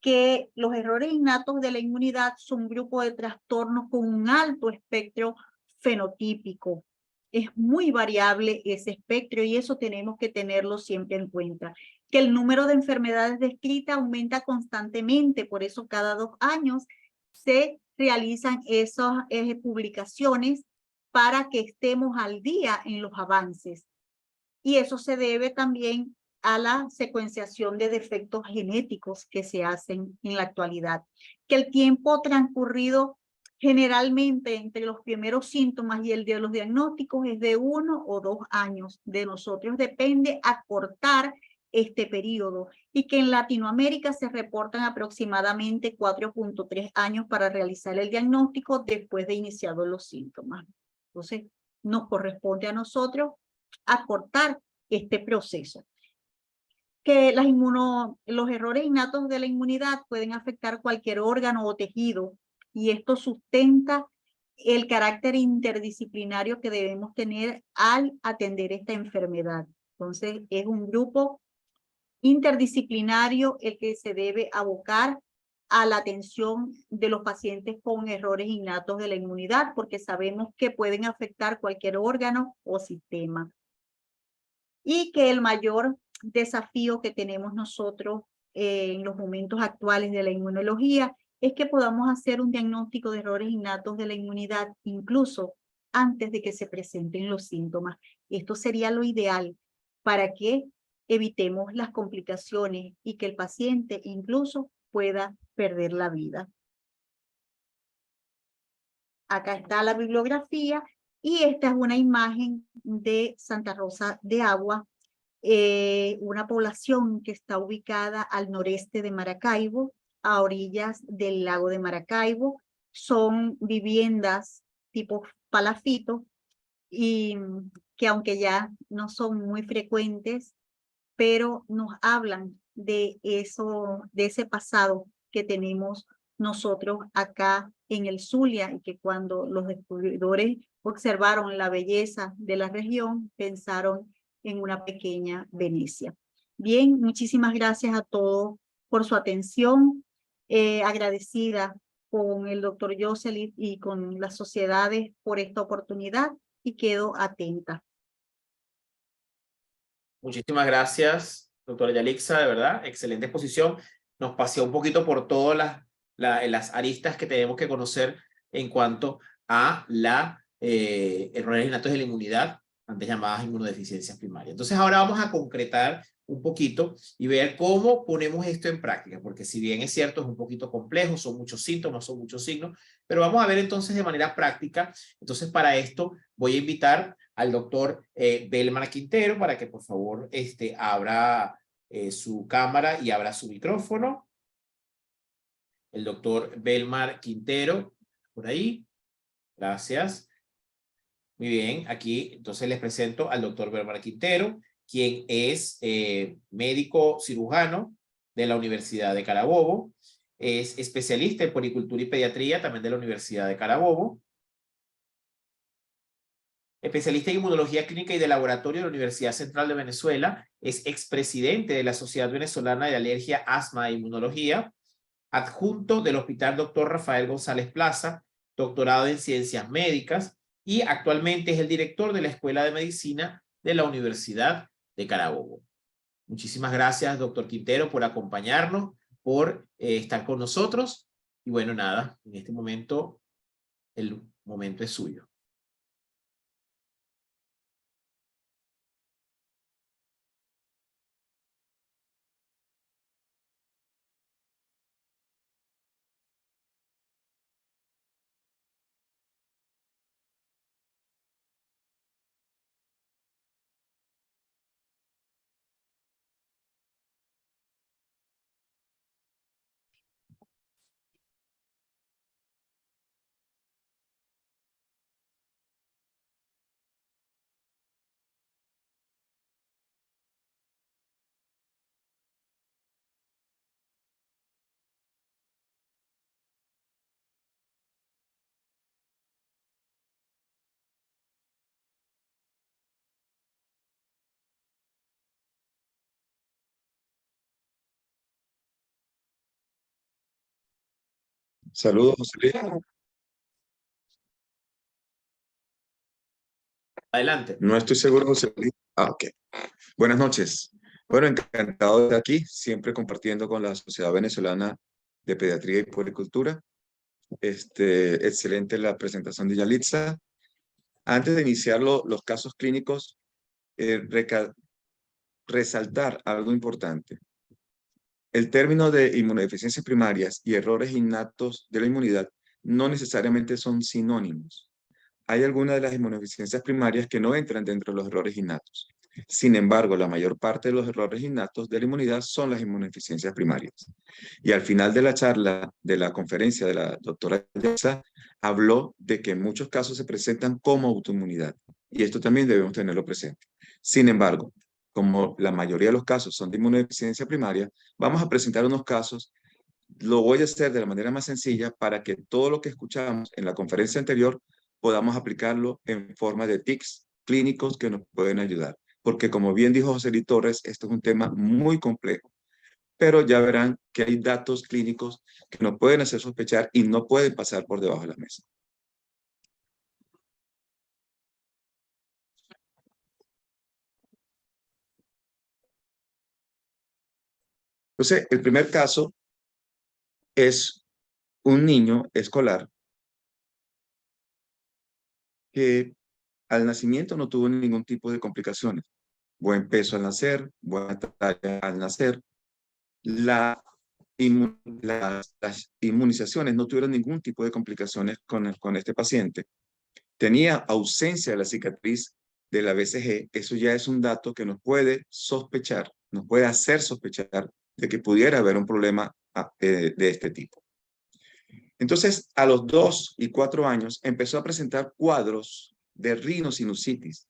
Que los errores innatos de la inmunidad son un grupo de trastornos con un alto espectro fenotípico. Es muy variable ese espectro y eso tenemos que tenerlo siempre en cuenta. Que el número de enfermedades descritas aumenta constantemente, por eso cada 2 años se realizan esas publicaciones para que estemos al día en los avances. Y eso se debe también a la secuenciación de defectos genéticos que se hacen en la actualidad. Que el tiempo transcurrido generalmente entre los primeros síntomas y el de los diagnósticos es de 1 o 2 años. De nosotros depende acortar este periodo y que en Latinoamérica se reportan aproximadamente 4.3 años para realizar el diagnóstico después de iniciados los síntomas. Entonces, nos corresponde a nosotros acortar este proceso. Que los errores innatos de la inmunidad pueden afectar cualquier órgano o tejido y esto sustenta el carácter interdisciplinario que debemos tener al atender esta enfermedad. Entonces, es un grupo interdisciplinario el que se debe abocar a la atención de los pacientes con errores innatos de la inmunidad, porque sabemos que pueden afectar cualquier órgano o sistema. Y que el mayor desafío que tenemos nosotros en los momentos actuales de la inmunología es que podamos hacer un diagnóstico de errores innatos de la inmunidad incluso antes de que se presenten los síntomas. Esto sería lo ideal para que evitemos las complicaciones y que el paciente incluso pueda perder la vida. Acá está la bibliografía y esta es una imagen de Santa Rosa de Agua, una población que está ubicada al noreste de Maracaibo, a orillas del lago de Maracaibo. Son viviendas tipo palafito y que aunque ya no son muy frecuentes, pero nos hablan de eso, de ese pasado que tenemos nosotros acá en el Zulia y que cuando los descubridores observaron la belleza de la región, pensaron en una pequeña Venecia. Bien, muchísimas gracias a todos por su atención, agradecida con el doctor Jocelyn y con las sociedades por esta oportunidad y quedo atenta. Muchísimas gracias, doctora Yalixa, de verdad, excelente exposición. Nos paseó un poquito por todas las aristas que tenemos que conocer en cuanto a errores innatos de la inmunidad, antes llamadas inmunodeficiencias primarias. Entonces ahora vamos a concretar un poquito y ver cómo ponemos esto en práctica, porque si bien es cierto, es un poquito complejo, son muchos síntomas, son muchos signos, pero vamos a ver entonces de manera práctica. Entonces para esto voy a invitar al doctor Belmar Quintero para que por favor abra su cámara y abra su micrófono. El doctor Belmar Quintero, por ahí. Gracias. Muy bien, aquí entonces les presento al doctor Belmar Quintero, quien es médico cirujano de la Universidad de Carabobo, es especialista en puericultura y pediatría también de la Universidad de Carabobo, especialista en inmunología clínica y de laboratorio de la Universidad Central de Venezuela, es expresidente de la Sociedad Venezolana de Alergia, Asma e Inmunología, adjunto del Hospital Dr. Rafael González Plaza, doctorado en Ciencias Médicas, y actualmente es el director de la Escuela de Medicina de la Universidad de Carabobo. Muchísimas gracias, doctor Quintero, por acompañarnos, por estar con nosotros. Y bueno, nada, en este momento, el momento es suyo. Saludos, José Luis. Adelante. No estoy seguro, José Luis. Ok. Buenas noches. Bueno, encantado de estar aquí, siempre compartiendo con la Sociedad Venezolana de Pediatría y Puericultura. Excelente la presentación de Yalitza. Antes de iniciar los casos clínicos, resaltar algo importante. El término de inmunodeficiencias primarias y errores innatos de la inmunidad no necesariamente son sinónimos. Hay algunas de las inmunodeficiencias primarias que no entran dentro de los errores innatos. Sin embargo, la mayor parte de los errores innatos de la inmunidad son las inmunodeficiencias primarias. Y al final de la charla, de la conferencia de la doctora Yalitza, habló de que en muchos casos se presentan como autoinmunidad. Y esto también debemos tenerlo presente. Sin embargo, como la mayoría de los casos son de inmunodeficiencia primaria, vamos a presentar unos casos. Lo voy a hacer de la manera más sencilla para que todo lo que escuchamos en la conferencia anterior podamos aplicarlo en forma de tics clínicos que nos pueden ayudar. Porque como bien dijo José Luis Torres, esto es un tema muy complejo. Pero ya verán que hay datos clínicos que nos pueden hacer sospechar y no pueden pasar por debajo de la mesa. Entonces, el primer caso es un niño escolar que al nacimiento no tuvo ningún tipo de complicaciones. Buen peso al nacer, buena talla al nacer. Las inmunizaciones no tuvieron ningún tipo de complicaciones con este paciente. Tenía ausencia de la cicatriz de la BCG. Eso ya es un dato que nos puede sospechar, nos puede hacer sospechar de que pudiera haber un problema de este tipo. Entonces, a los 2 y 4 años empezó a presentar cuadros de rinosinusitis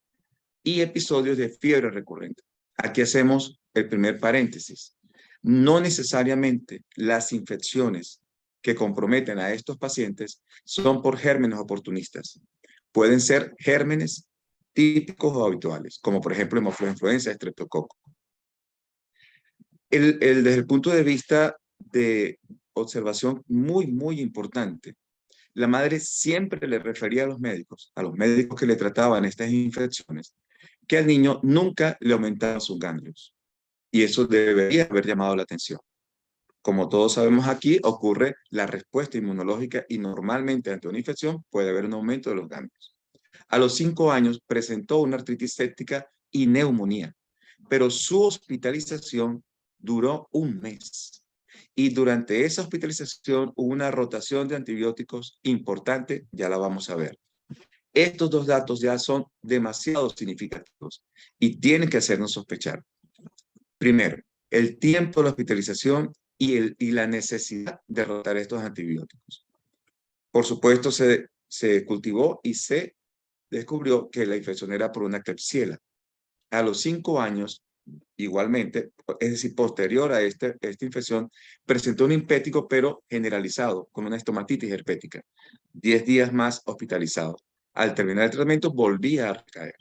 y episodios de fiebre recurrente. Aquí hacemos el primer paréntesis. No necesariamente las infecciones que comprometen a estos pacientes son por gérmenes oportunistas. Pueden ser gérmenes típicos o habituales, como por ejemplo hemófilos influenza, estreptococo. Desde el punto de vista de observación muy importante, la madre siempre le refería a los médicos que le trataban estas infecciones, que al niño nunca le aumentaban sus ganglios. Y eso debería haber llamado la atención. Como todos sabemos aquí, ocurre la respuesta inmunológica y normalmente ante una infección puede haber un aumento de los ganglios. A los 5 años presentó una artritis séptica y neumonía, pero su hospitalización duró un mes. Y durante esa hospitalización hubo una rotación de antibióticos importante, ya la vamos a ver. Estos dos datos ya son demasiado significativos y tienen que hacernos sospechar. Primero, el tiempo de la hospitalización y la necesidad de rotar estos antibióticos. Por supuesto, se cultivó y se descubrió que la infección era por una Klebsiella. A los 5 años, igualmente, es decir, posterior a esta infección, presentó un impético pero generalizado, con una estomatitis herpética. 10 días más hospitalizado. Al terminar el tratamiento, volvía a recaer.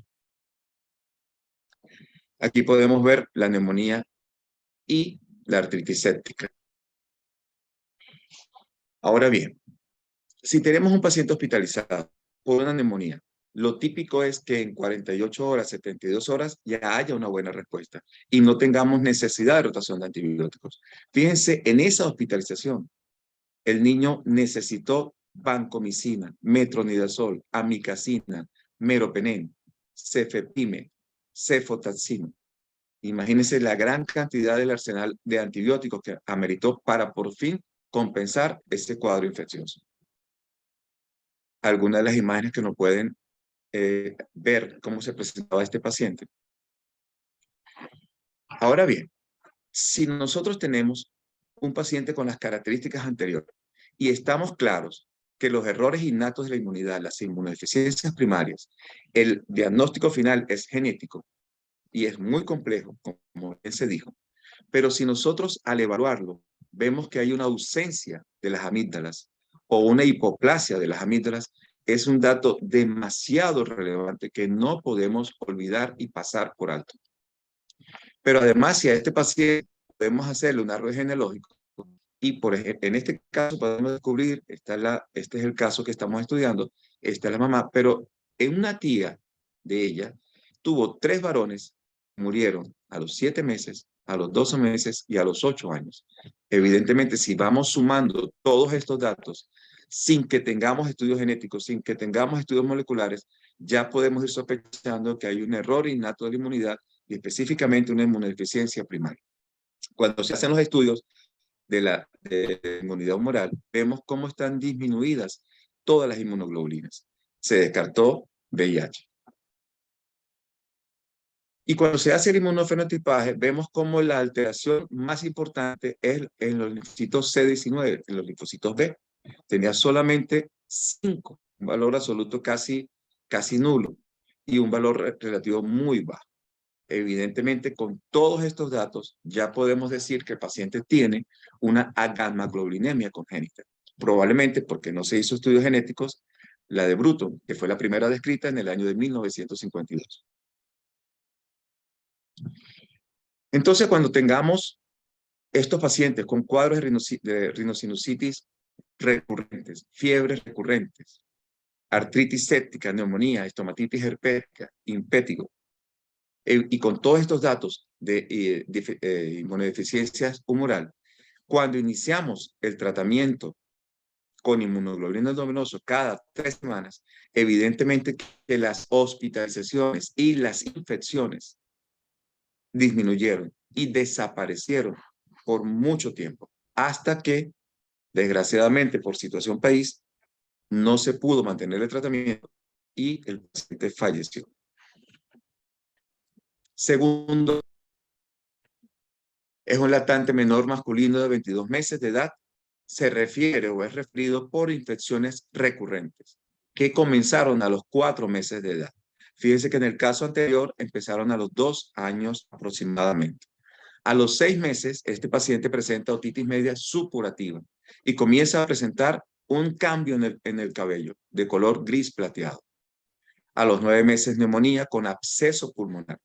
Aquí podemos ver la neumonía y la artritis séptica. Ahora bien, si tenemos un paciente hospitalizado por una neumonía, lo típico es que en 48 horas, 72 horas, ya haya una buena respuesta y no tengamos necesidad de rotación de antibióticos. Fíjense, en esa hospitalización, el niño necesitó vancomicina, metronidazol, amikacina, meropenem, cefepime, cefotaxima. Imagínense la gran cantidad del arsenal de antibióticos que ameritó para por fin compensar ese cuadro infeccioso. Algunas de las imágenes que nos pueden ver cómo se presentaba este paciente. Ahora bien, si nosotros tenemos un paciente con las características anteriores y estamos claros que los errores innatos de la inmunidad, las inmunodeficiencias primarias, el diagnóstico final es genético y es muy complejo, como bien se dijo, pero si nosotros al evaluarlo vemos que hay una ausencia de las amígdalas o una hipoplasia de las amígdalas, es un dato demasiado relevante que no podemos olvidar y pasar por alto. Pero además, si a este paciente podemos hacerle un árbol genealógico, Y en este caso podemos descubrir, este es el caso que estamos estudiando, esta es la mamá, pero en una tía de ella tuvo 3 varones, murieron a los 7 meses, a los 12 meses y a los 8 años. Evidentemente, si vamos sumando todos estos datos, sin que tengamos estudios genéticos, sin que tengamos estudios moleculares, ya podemos ir sospechando que hay un error innato de la inmunidad y específicamente una inmunodeficiencia primaria. Cuando se hacen los estudios de la inmunidad humoral, vemos cómo están disminuidas todas las inmunoglobulinas. Se descartó VIH. Y cuando se hace el inmunofenotipaje, vemos cómo la alteración más importante es en los linfocitos C19, en los linfocitos B. Tenía solamente 5, un valor absoluto casi nulo y un valor relativo muy bajo. Evidentemente, con todos estos datos, ya podemos decir que el paciente tiene una agamaglobulinemia congénita. Probablemente porque no se hizo estudios genéticos, la de Bruton, que fue la primera descrita en el año de 1952. Entonces, cuando tengamos estos pacientes con cuadros de rinosinusitis recurrentes, fiebres recurrentes, artritis séptica, neumonía, estomatitis herpética, impétigo, y con todos estos datos de inmunodeficiencias humoral, cuando iniciamos el tratamiento con inmunoglobulina endovenoso cada 3 semanas, evidentemente que las hospitalizaciones y las infecciones disminuyeron y desaparecieron por mucho tiempo, hasta que, desgraciadamente, por situación país, no se pudo mantener el tratamiento y el paciente falleció. Segundo, es un lactante menor masculino de 22 meses de edad. Se refiere o es referido por infecciones recurrentes que comenzaron a los 4 meses de edad. Fíjense que en el caso anterior empezaron a los 2 años aproximadamente. A los 6 meses, este paciente presenta otitis media supurativa y comienza a presentar un cambio en el cabello de color gris plateado. A los 9 meses, neumonía con absceso pulmonar.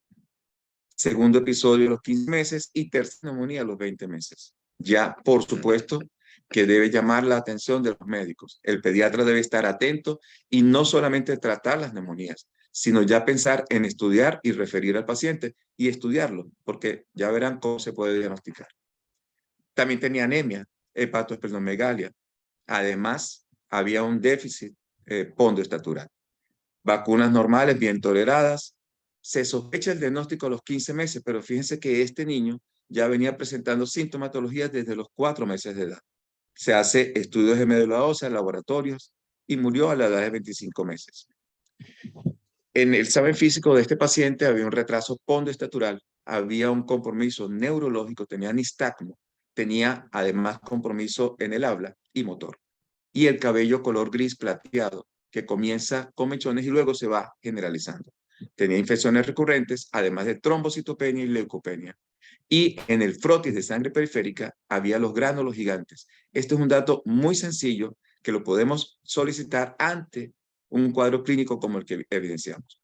Segundo episodio a los 15 meses y tercera neumonía a los 20 meses. Ya, por supuesto, que debe llamar la atención de los médicos. El pediatra debe estar atento y no solamente tratar las neumonías, sino ya pensar en estudiar y referir al paciente y estudiarlo, porque ya verán cómo se puede diagnosticar. También tenía anemia, hepatoesplenomegalia. Además, había un déficit pondoestatural. Vacunas normales, bien toleradas. Se sospecha el diagnóstico a los 15 meses, pero fíjense que este niño ya venía presentando sintomatología desde los 4 meses de edad. Se hace estudios de médula ósea en laboratorios y murió a la edad de 25 meses. En el examen físico de este paciente había un retraso pondoestatural, había un compromiso neurológico, tenía nistagmo, tenía además compromiso en el habla y motor. Y el cabello color gris plateado, que comienza con mechones y luego se va generalizando. Tenía infecciones recurrentes, además de trombocitopenia y leucopenia. Y en el frotis de sangre periférica había los gránulos gigantes. Este es un dato muy sencillo que lo podemos solicitar ante un cuadro clínico como el que evidenciamos.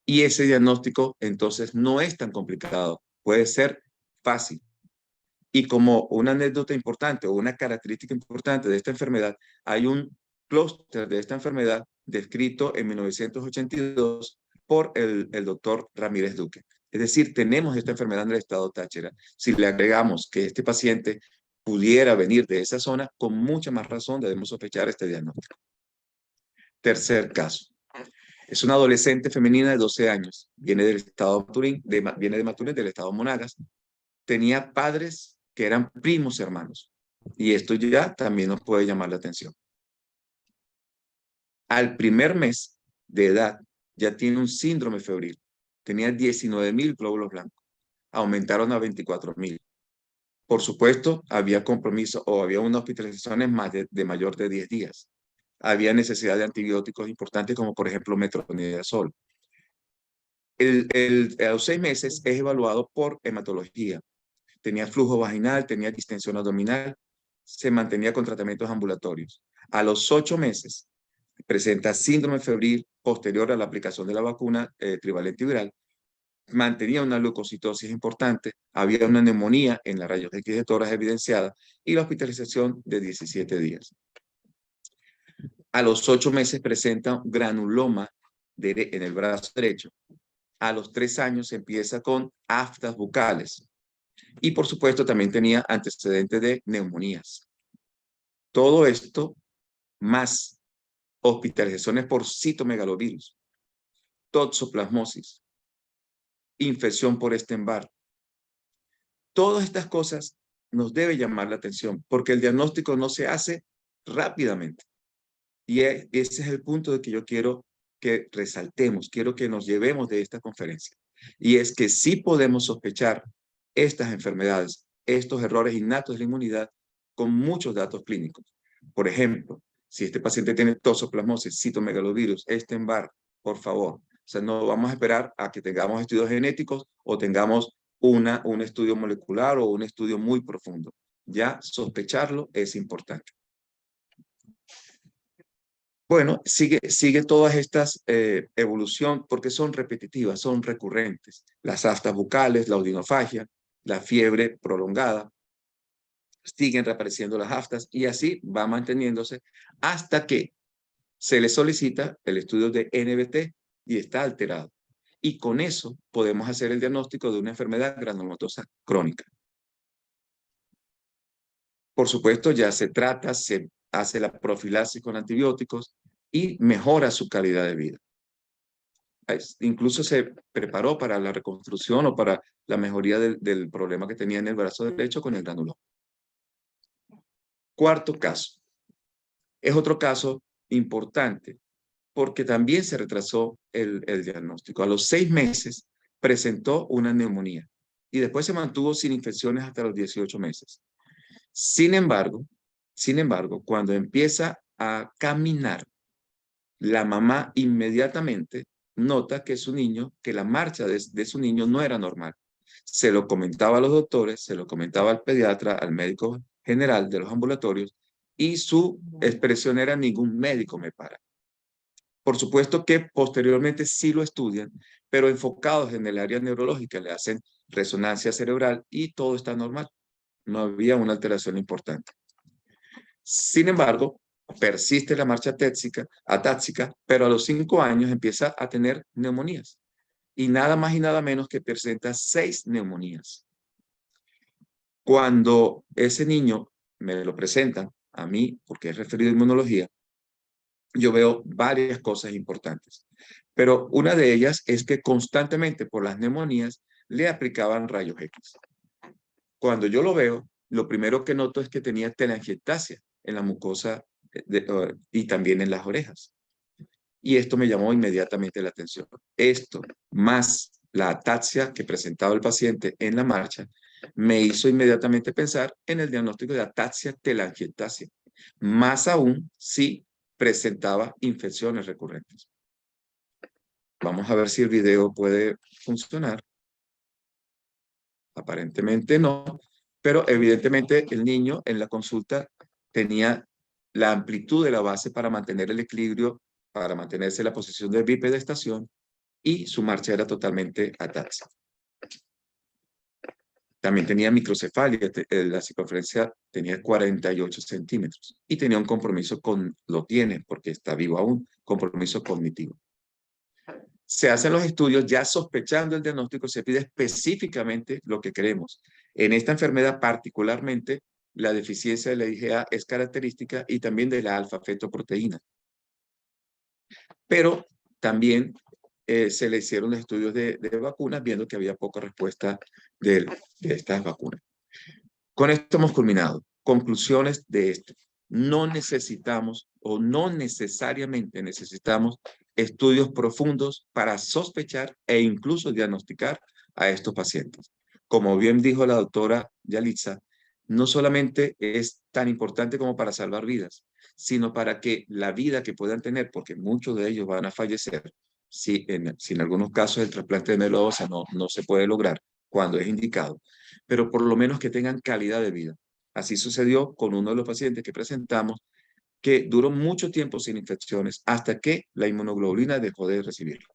Y ese diagnóstico entonces no es tan complicado, puede ser fácil. Y como una anécdota importante o una característica importante de esta enfermedad, hay un clúster de esta enfermedad descrito en 1982 por el doctor Ramírez Duque. Es decir, tenemos esta enfermedad en el estado Táchira. Si le agregamos que este paciente pudiera venir de esa zona, con mucha más razón debemos sospechar este diagnóstico. Tercer caso. Es una adolescente femenina de 12 años. Viene del estado Maturín, viene de Maturín, del estado Monagas. Tenía padres que eran primos hermanos. Y esto ya también nos puede llamar la atención. Al primer mes de edad ya tiene un síndrome febril. Tenía 19.000 glóbulos blancos. Aumentaron a 24.000. Por supuesto, había compromiso o había unas hospitalizaciones de mayor de 10 días. Había necesidad de antibióticos importantes como por ejemplo metronidazol. A los 6 meses es evaluado por hematología. Tenía flujo vaginal, tenía distensión abdominal, se mantenía con tratamientos ambulatorios. A los 8 meses presenta síndrome febril posterior a la aplicación de la vacuna trivalente viral mantenía una leucocitosis importante, había una neumonía en la rayos X de tórax evidenciada y la hospitalización de 17 días. A los 8 meses presenta un granuloma en el brazo derecho. A los 3 años empieza con aftas bucales. Y por supuesto también tenía antecedentes de neumonías. Todo esto más hospitalizaciones por citomegalovirus, toxoplasmosis, infección por Epstein-Barr. Todas estas cosas nos debe llamar la atención porque el diagnóstico no se hace rápidamente. Y ese es el punto de que yo quiero que resaltemos, quiero que nos llevemos de esta conferencia. Y es que sí podemos sospechar estas enfermedades, estos errores innatos de la inmunidad con muchos datos clínicos. Por ejemplo, si este paciente tiene toxoplasmosis, citomegalovirus, Epstein-Barr, por favor, o sea, no vamos a esperar a que tengamos estudios genéticos o tengamos un estudio molecular o un estudio muy profundo. Ya sospecharlo es importante. Bueno, sigue todas estas evolución porque son repetitivas, son recurrentes. Las aftas bucales, la odinofagia, la fiebre prolongada, siguen reapareciendo las aftas y así va manteniéndose hasta que se le solicita el estudio de NBT y está alterado. Y con eso podemos hacer el diagnóstico de una enfermedad granulomatosa crónica. Por supuesto, ya se trata, se hace la profilaxis con antibióticos y mejora su calidad de vida. Incluso se preparó para la reconstrucción o para la mejoría del problema que tenía en el brazo derecho con el granuloma. Cuarto caso. Es otro caso importante porque también se retrasó el diagnóstico. A los 6 meses presentó una neumonía y después se mantuvo sin infecciones hasta los 18 meses. Sin embargo, cuando empieza a caminar, la mamá inmediatamente nota que la marcha de su niño no era normal. Se lo comentaba a los doctores, se lo comentaba al pediatra, al médico general de los ambulatorios, y su expresión era: ningún médico me para. Por supuesto que posteriormente sí lo estudian, pero enfocados en el área neurológica, le hacen resonancia cerebral y todo está normal. No había una alteración importante. Sin embargo, persiste la marcha atáxica, pero a los 5 años empieza a tener neumonías. Y nada más y nada menos que presenta 6 neumonías. Cuando ese niño me lo presentan a mí, porque es referido a inmunología, yo veo varias cosas importantes. Pero una de ellas es que constantemente por las neumonías le aplicaban rayos X. Cuando yo lo veo, lo primero que noto es que tenía telangiectasia en la mucosa y también en las orejas. Y esto me llamó inmediatamente la atención. Esto, más la ataxia que presentaba el paciente en la marcha, me hizo inmediatamente pensar en el diagnóstico de ataxia telangiectasia. Más aún si presentaba infecciones recurrentes. Vamos a ver si el video puede funcionar. Aparentemente no, pero evidentemente el niño en la consulta tenía la amplitud de la base para mantener el equilibrio, para mantenerse en la posición de bipedestación, y su marcha era totalmente ataxia. También tenía microcefalia, la circunferencia tenía 48 centímetros y tenía un compromiso porque está vivo aún, compromiso cognitivo. Se hacen los estudios ya sospechando el diagnóstico, se pide específicamente lo que queremos. En esta enfermedad particularmente, la deficiencia de la IgA es característica y también de la alfa-fetoproteína. Pero también se le hicieron estudios de vacunas viendo que había poca respuesta de estas vacunas. Con esto hemos culminado. Conclusiones de esto. No necesitamos o no necesariamente necesitamos estudios profundos para sospechar e incluso diagnosticar a estos pacientes. Como bien dijo la doctora Yalitza, no solamente es tan importante como para salvar vidas, sino para que la vida que puedan tener, porque muchos de ellos van a fallecer, si en algunos casos el trasplante de médula ósea no se puede lograr cuando es indicado, pero por lo menos que tengan calidad de vida. Así sucedió con uno de los pacientes que presentamos, que duró mucho tiempo sin infecciones hasta que la inmunoglobulina dejó de recibirlo.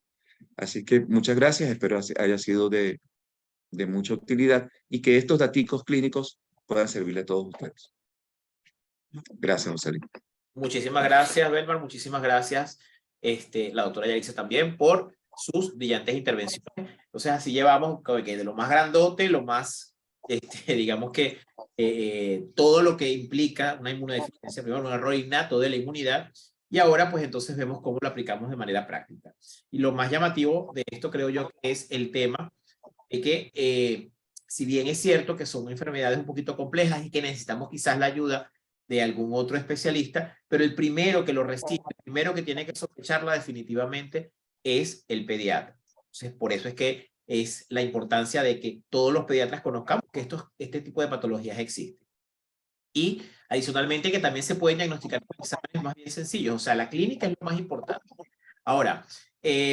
Así que muchas gracias, espero haya sido de mucha utilidad y que estos datos clínicos puedan servirle a todos ustedes. Gracias, José. Muchísimas gracias, Belmar. Muchísimas gracias, la doctora Yalitza también, por sus brillantes intervenciones. Entonces, así llevamos que de lo más grandote, lo más, digamos que todo lo que implica una inmunodeficiencia, primero un error innato de la inmunidad, y ahora pues entonces vemos cómo lo aplicamos de manera práctica. Y lo más llamativo de esto creo yo que es el tema de que si bien es cierto que son enfermedades un poquito complejas y que necesitamos quizás la ayuda de algún otro especialista, pero el primero que lo recibe, el primero que tiene que sospecharla definitivamente es el pediatra. Entonces, por eso es que es la importancia de que todos los pediatras conozcamos que este tipo de patologías existen. Y adicionalmente que también se pueden diagnosticar con exámenes más bien sencillos. O sea, la clínica es lo más importante. Ahora,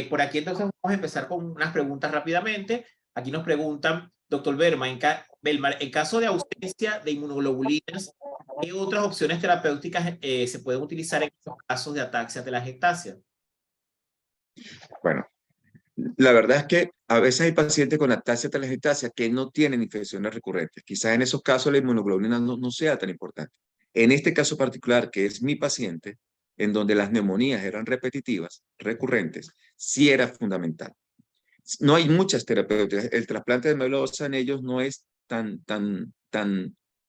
por aquí entonces vamos a empezar con unas preguntas rápidamente. Aquí nos preguntan, doctor Belmar, en caso de ausencia de inmunoglobulinas, ¿qué otras opciones terapéuticas se pueden utilizar en estos casos de ataxia telangiectasia? Bueno, la verdad es que a veces hay pacientes con ataxia telangiectasia que no tienen infecciones recurrentes. Quizás en esos casos la inmunoglobulina no sea tan importante. En este caso particular, que es mi paciente, en donde las neumonías eran repetitivas, recurrentes, sí era fundamental. No hay muchas terapéuticas. El trasplante de médula ósea en ellos no es tan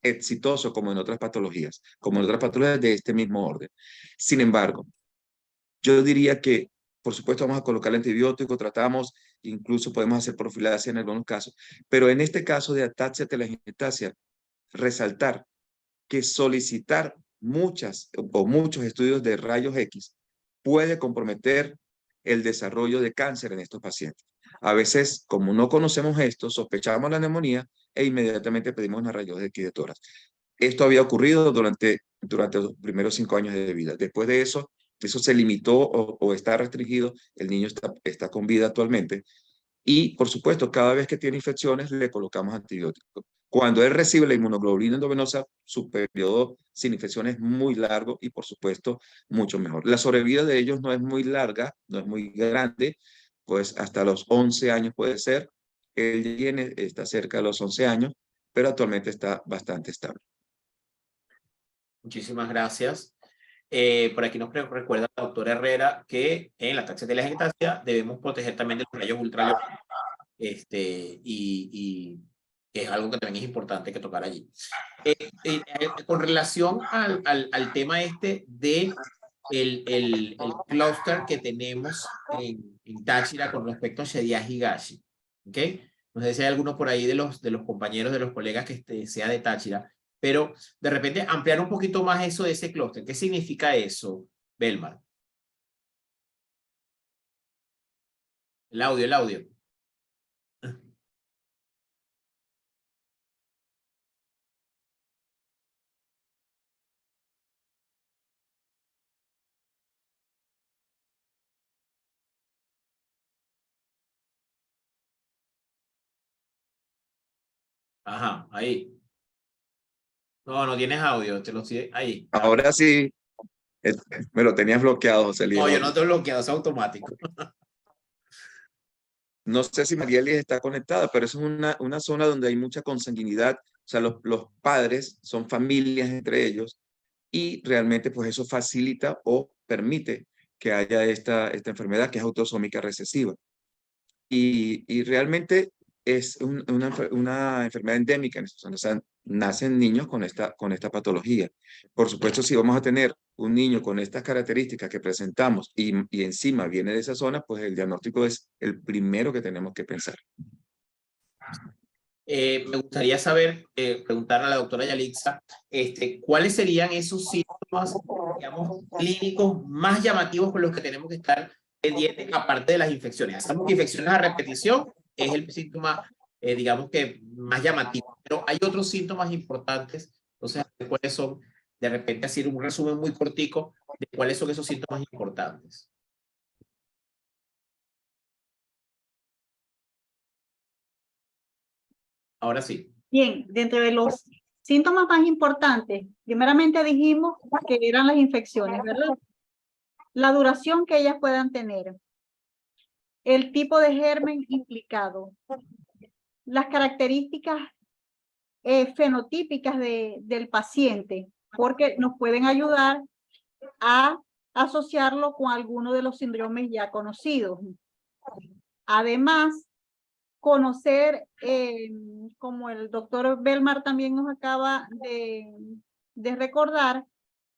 exitoso como en otras patologías, de este mismo orden. Sin embargo, yo diría que, por supuesto, vamos a colocar el antibiótico, tratamos, incluso podemos hacer profilaxia en algunos casos, pero en este caso de ataxia telangiectasia, resaltar que solicitar muchos estudios de rayos X puede comprometer el desarrollo de cáncer en estos pacientes. A veces, como no conocemos esto, sospechamos la neumonía e inmediatamente pedimos una rayos X de tórax. Esto había ocurrido durante los primeros 5 años de vida. Después de eso se limitó o está restringido. El niño está con vida actualmente. Y, por supuesto, cada vez que tiene infecciones, le colocamos antibióticos. Cuando él recibe la inmunoglobulina endovenosa, su periodo sin infección es muy largo y, por supuesto, mucho mejor. La sobrevida de ellos no es muy larga, no es muy grande, pues hasta los 11 años puede ser. Él está cerca de los 11 años, pero actualmente está bastante estable. Muchísimas gracias. Por aquí nos recuerda la doctora Herrera que en la ataxia telangiectasia debemos proteger también de los rayos ultravioleta. Y es algo que también es importante que tocar allí. Con relación al tema de el clúster que tenemos en Táchira con respecto a Shediac Higashi, ¿ok? No sé si hay alguno por ahí de los compañeros, de los colegas que sea de Táchira, pero de repente ampliar un poquito más eso de ese clúster. ¿Qué significa eso, Belmar? El audio. Ajá, ahí. No tienes audio, te lo estoy ahí. Ahora sí, me lo tenías bloqueado, José Luis. No, yo no te lo bloqueo, es automático. No sé si Marielis está conectada, pero es una zona donde hay mucha consanguinidad. O sea, los padres son familias entre ellos y realmente pues eso facilita o permite que haya esta enfermedad que es autosómica recesiva. Y realmente es una enfermedad endémica en esta zona. O sea, nacen niños con esta patología. Por supuesto, si vamos a tener un niño con estas características que presentamos y encima viene de esa zona, pues el diagnóstico es el primero que tenemos que pensar. Me gustaría saber, preguntarle a la doctora Yalitza, ¿cuáles serían esos síntomas, digamos, clínicos más llamativos con los que tenemos que estar pendientes, aparte de las infecciones? Sabemos que infecciones a repetición es el síntoma, digamos que más llamativo, pero hay otros síntomas importantes. Entonces, ¿cuáles son? De repente, hacer un resumen muy cortico de cuáles son esos síntomas importantes. Ahora sí. Bien, dentro de los síntomas más importantes, primeramente dijimos que eran las infecciones, ¿verdad? La duración que ellas puedan tener. el tipo de germen implicado, las características fenotípicas del paciente, porque nos pueden ayudar a asociarlo con alguno de los síndromes ya conocidos. Además, conocer, como el doctor Belmar también nos acaba de recordar,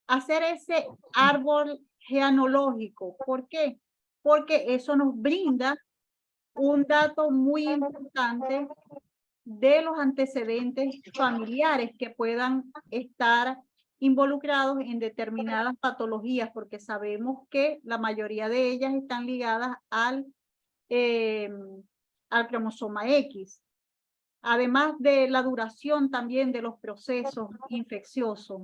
hacer ese árbol genealógico. ¿Por qué? Porque eso nos brinda un dato muy importante de los antecedentes familiares que puedan estar involucrados en determinadas patologías, porque sabemos que la mayoría de ellas están ligadas al cromosoma X. Además de la duración también de los procesos infecciosos,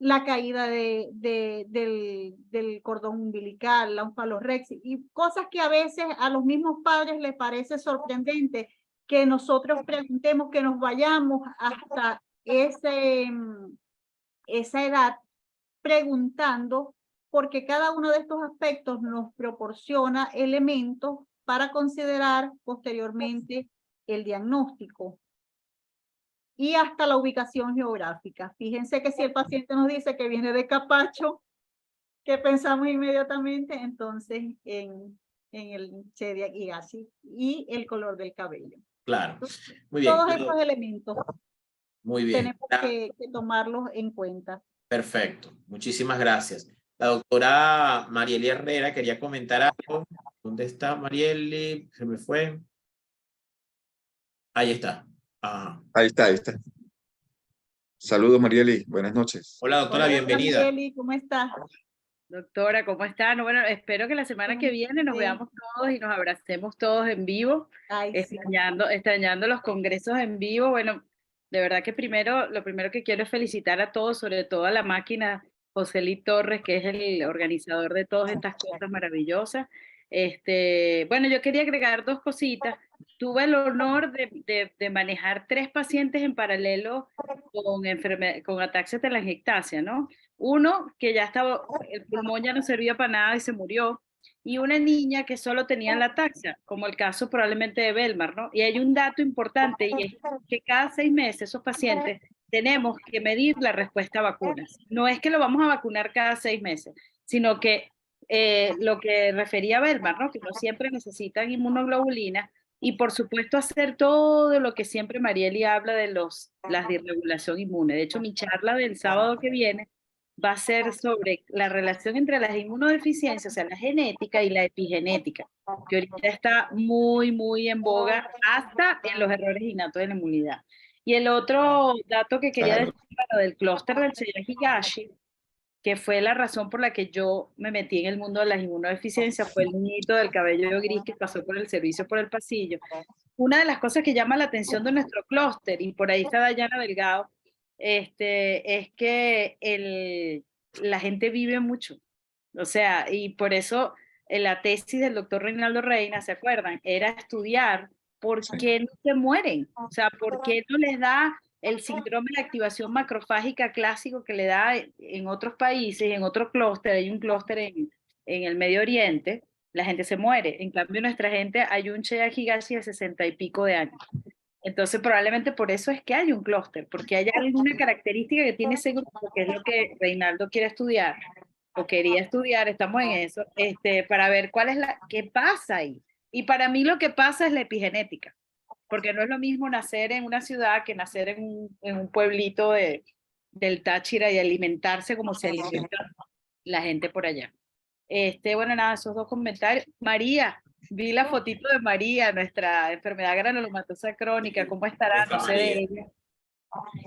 la caída del cordón umbilical, la omphalorexia, y cosas que a veces a los mismos padres les parece sorprendente que nosotros preguntemos, que nos vayamos hasta esa edad preguntando, porque cada uno de estos aspectos nos proporciona elementos para considerar posteriormente el diagnóstico. Y hasta la ubicación geográfica. Fíjense que si el paciente nos dice que viene de Capacho, ¿qué pensamos inmediatamente? Entonces en el Celiac Higashi y el color del cabello. Claro, Entonces, muy bien. todos estos elementos Muy bien. tenemos que tomarlos en cuenta. Perfecto, muchísimas gracias. La doctora Marieli Herrera quería comentar algo. ¿Dónde está Marieli? Se me fue. Ahí está. Ajá. Ahí está, ahí está. Saludos, Marieli. Buenas noches. Hola, doctora, Hola, bienvenida. Marieli, ¿cómo estás? Doctora, ¿cómo están? Bueno, espero que la semana que viene nos Sí. veamos todos y nos abracemos todos en vivo, Ay, sí. extrañando los congresos en vivo. Bueno, de verdad que lo primero que quiero es felicitar a todos, sobre todo a la máquina José Lee Torres, que es el organizador de todas estas cosas maravillosas. Bueno, yo quería agregar dos cositas. Tuve el honor de manejar 3 pacientes en paralelo con ataxia telangiectasia, ¿no? Uno que ya estaba, el pulmón ya no servía para nada y se murió, y una niña que solo tenía la ataxia, como el caso probablemente de Belmar, ¿no? Y hay un dato importante, y es que cada 6 meses esos pacientes tenemos que medir la respuesta a vacunas. No es que lo vamos a vacunar cada 6 meses, sino que lo que refería Belmar, ¿no? Que no siempre necesitan inmunoglobulina, y por supuesto hacer todo lo que siempre Marieli habla de la disregulación inmune. De hecho, mi charla del sábado que viene va a ser sobre la relación entre las inmunodeficiencias, o sea, la genética y la epigenética, que ahorita está muy, muy en boga, hasta en los errores innatos de la inmunidad. Y el otro dato que quería decir, bueno, del clúster del Celiac Higashi, que fue la razón por la que yo me metí en el mundo de las inmunodeficiencias, fue el niñito del cabello gris que pasó por el servicio por el pasillo. Una de las cosas que llama la atención de nuestro clúster, y por ahí está Dayana Delgado, es que la gente vive mucho. O sea, y por eso la tesis del doctor Reinaldo Reina, ¿se acuerdan? Era estudiar por qué no se mueren. O sea, por qué no les da el síndrome de activación macrofágica clásico que le da en otros países, en otro clúster. Hay un clúster en el Medio Oriente, la gente se muere. En cambio, nuestra gente hay un Celiac Higashi de 60 y pico de años. Entonces, probablemente por eso es que hay un clúster, porque hay alguna característica que tiene ese grupo, que es lo que Reinaldo quiere estudiar, o quería estudiar, estamos en eso, para ver qué pasa ahí. Y para mí lo que pasa es la epigenética, porque no es lo mismo nacer en una ciudad que nacer en un pueblito del Táchira y alimentarse como se alimenta la gente por allá. Bueno, nada, esos dos comentarios. María, vi la fotito de María, nuestra enfermedad granulomatosa crónica, ¿cómo estará? No sé de ella.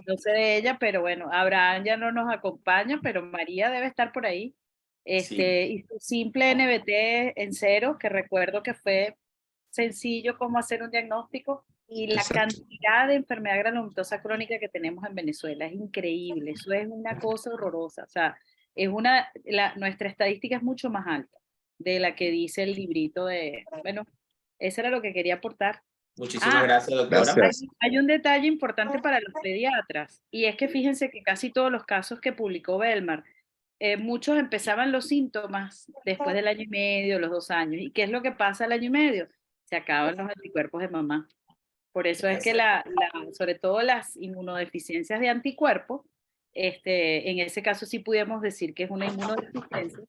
No sé de ella, pero bueno, Abraham ya no nos acompaña, pero María debe estar por ahí. Sí. Y su simple NBT en cero, que recuerdo que fue sencillo como hacer un diagnóstico, y la cantidad de enfermedad granulomatosa crónica que tenemos en Venezuela es increíble. Eso es una cosa horrorosa. O sea, nuestra estadística es mucho más alta de la que dice el librito de... Bueno, eso era lo que quería aportar. Muchísimas gracias, doctora. Gracias. Hay un detalle importante para los pediatras, y es que fíjense que casi todos los casos que publicó Belmar muchos empezaban los síntomas después del año y medio, los 2 años. ¿Y qué es lo que pasa al año y medio? Se acaban los anticuerpos de mamá. Por eso es que sobre todo las inmunodeficiencias de anticuerpos, en ese caso sí pudiéramos decir que es una inmunodeficiencia,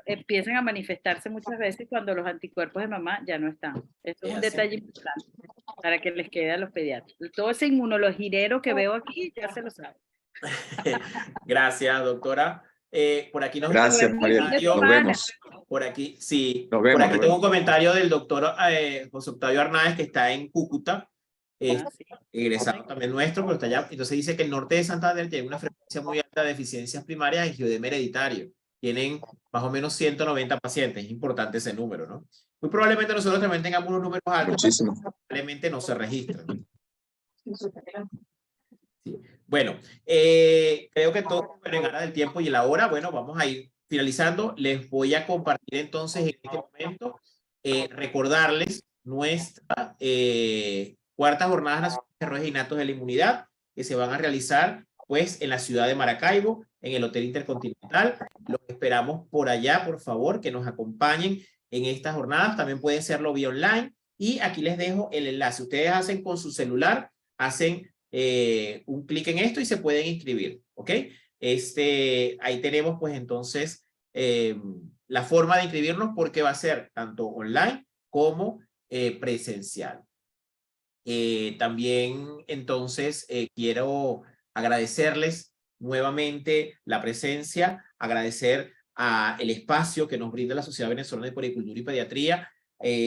empiezan a manifestarse muchas veces cuando los anticuerpos de mamá ya no están. Eso es un detalle importante para que les quede a los pediatras. Todo ese inmunologirero que veo aquí ya se lo sabe. Gracias, doctora. Por aquí nos Gracias, María. Nos vemos. Por aquí, sí. Nos vemos, por aquí nos tengo un vemos. comentario del doctor José Octavio Arnáez, que está en Cúcuta, Sí. egresado también nuestro, pero está allá. Entonces dice que el norte de Santander tiene una frecuencia muy alta de deficiencias primarias en angioedema hereditario. Tienen más o menos 190 pacientes. Es importante ese número, ¿no? Muy probablemente nosotros también tengamos unos números altos, Muchísimo. pero probablemente no se registran. Sí. Bueno, creo que todo en gana del tiempo y la hora. Bueno, vamos a ir finalizando. Les voy a compartir entonces en este momento, recordarles nuestra cuarta jornada nacional de desarrollo innatos de la inmunidad, que se van a realizar pues en la ciudad de Maracaibo, en el Hotel Intercontinental. Los esperamos por allá, por favor, que nos acompañen en estas jornadas. También pueden hacerlo vía online. Y aquí les dejo el enlace. Ustedes hacen con su celular, hacen un clic en esto y se pueden inscribir, ¿ok? Ahí tenemos pues entonces la forma de inscribirnos, porque va a ser tanto online como presencial. También entonces quiero agradecerles nuevamente la presencia, agradecer el espacio que nos brinda la Sociedad Venezolana de Puericultura y Pediatría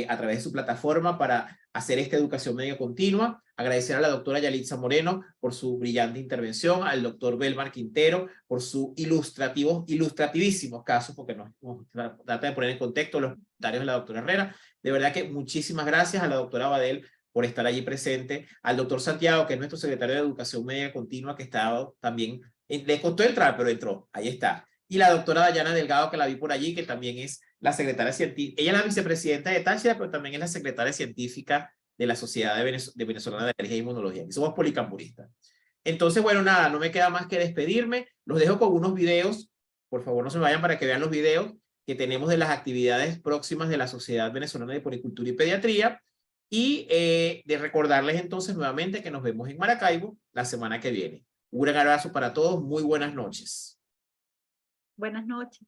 a través de su plataforma para hacer esta educación médica continua. Agradecer a la doctora Yalitza Moreno por su brillante intervención, al doctor Belmar Quintero por su ilustrativísimos casos, porque nos trata de poner en contexto los comentarios de la doctora Herrera. De verdad que muchísimas gracias a la doctora Badel por estar allí presente, al doctor Santiago, que es nuestro secretario de Educación Médica Continua, que estaba también, le costó entrar, pero entró, ahí está. Y la doctora Dayana Delgado, que la vi por allí, que también es la secretaria científica, ella es la vicepresidenta de Táchira, pero también es la secretaria científica de la Sociedad de Venezolana de Alergia e Inmunología, y somos policampuristas. Entonces, bueno, nada, no me queda más que despedirme, los dejo con unos videos, por favor no se vayan para que vean los videos que tenemos de las actividades próximas de la Sociedad Venezolana de Puericultura y Pediatría, y de recordarles entonces nuevamente que nos vemos en Maracaibo la semana que viene. Un gran abrazo para todos, muy buenas noches. Buenas noches.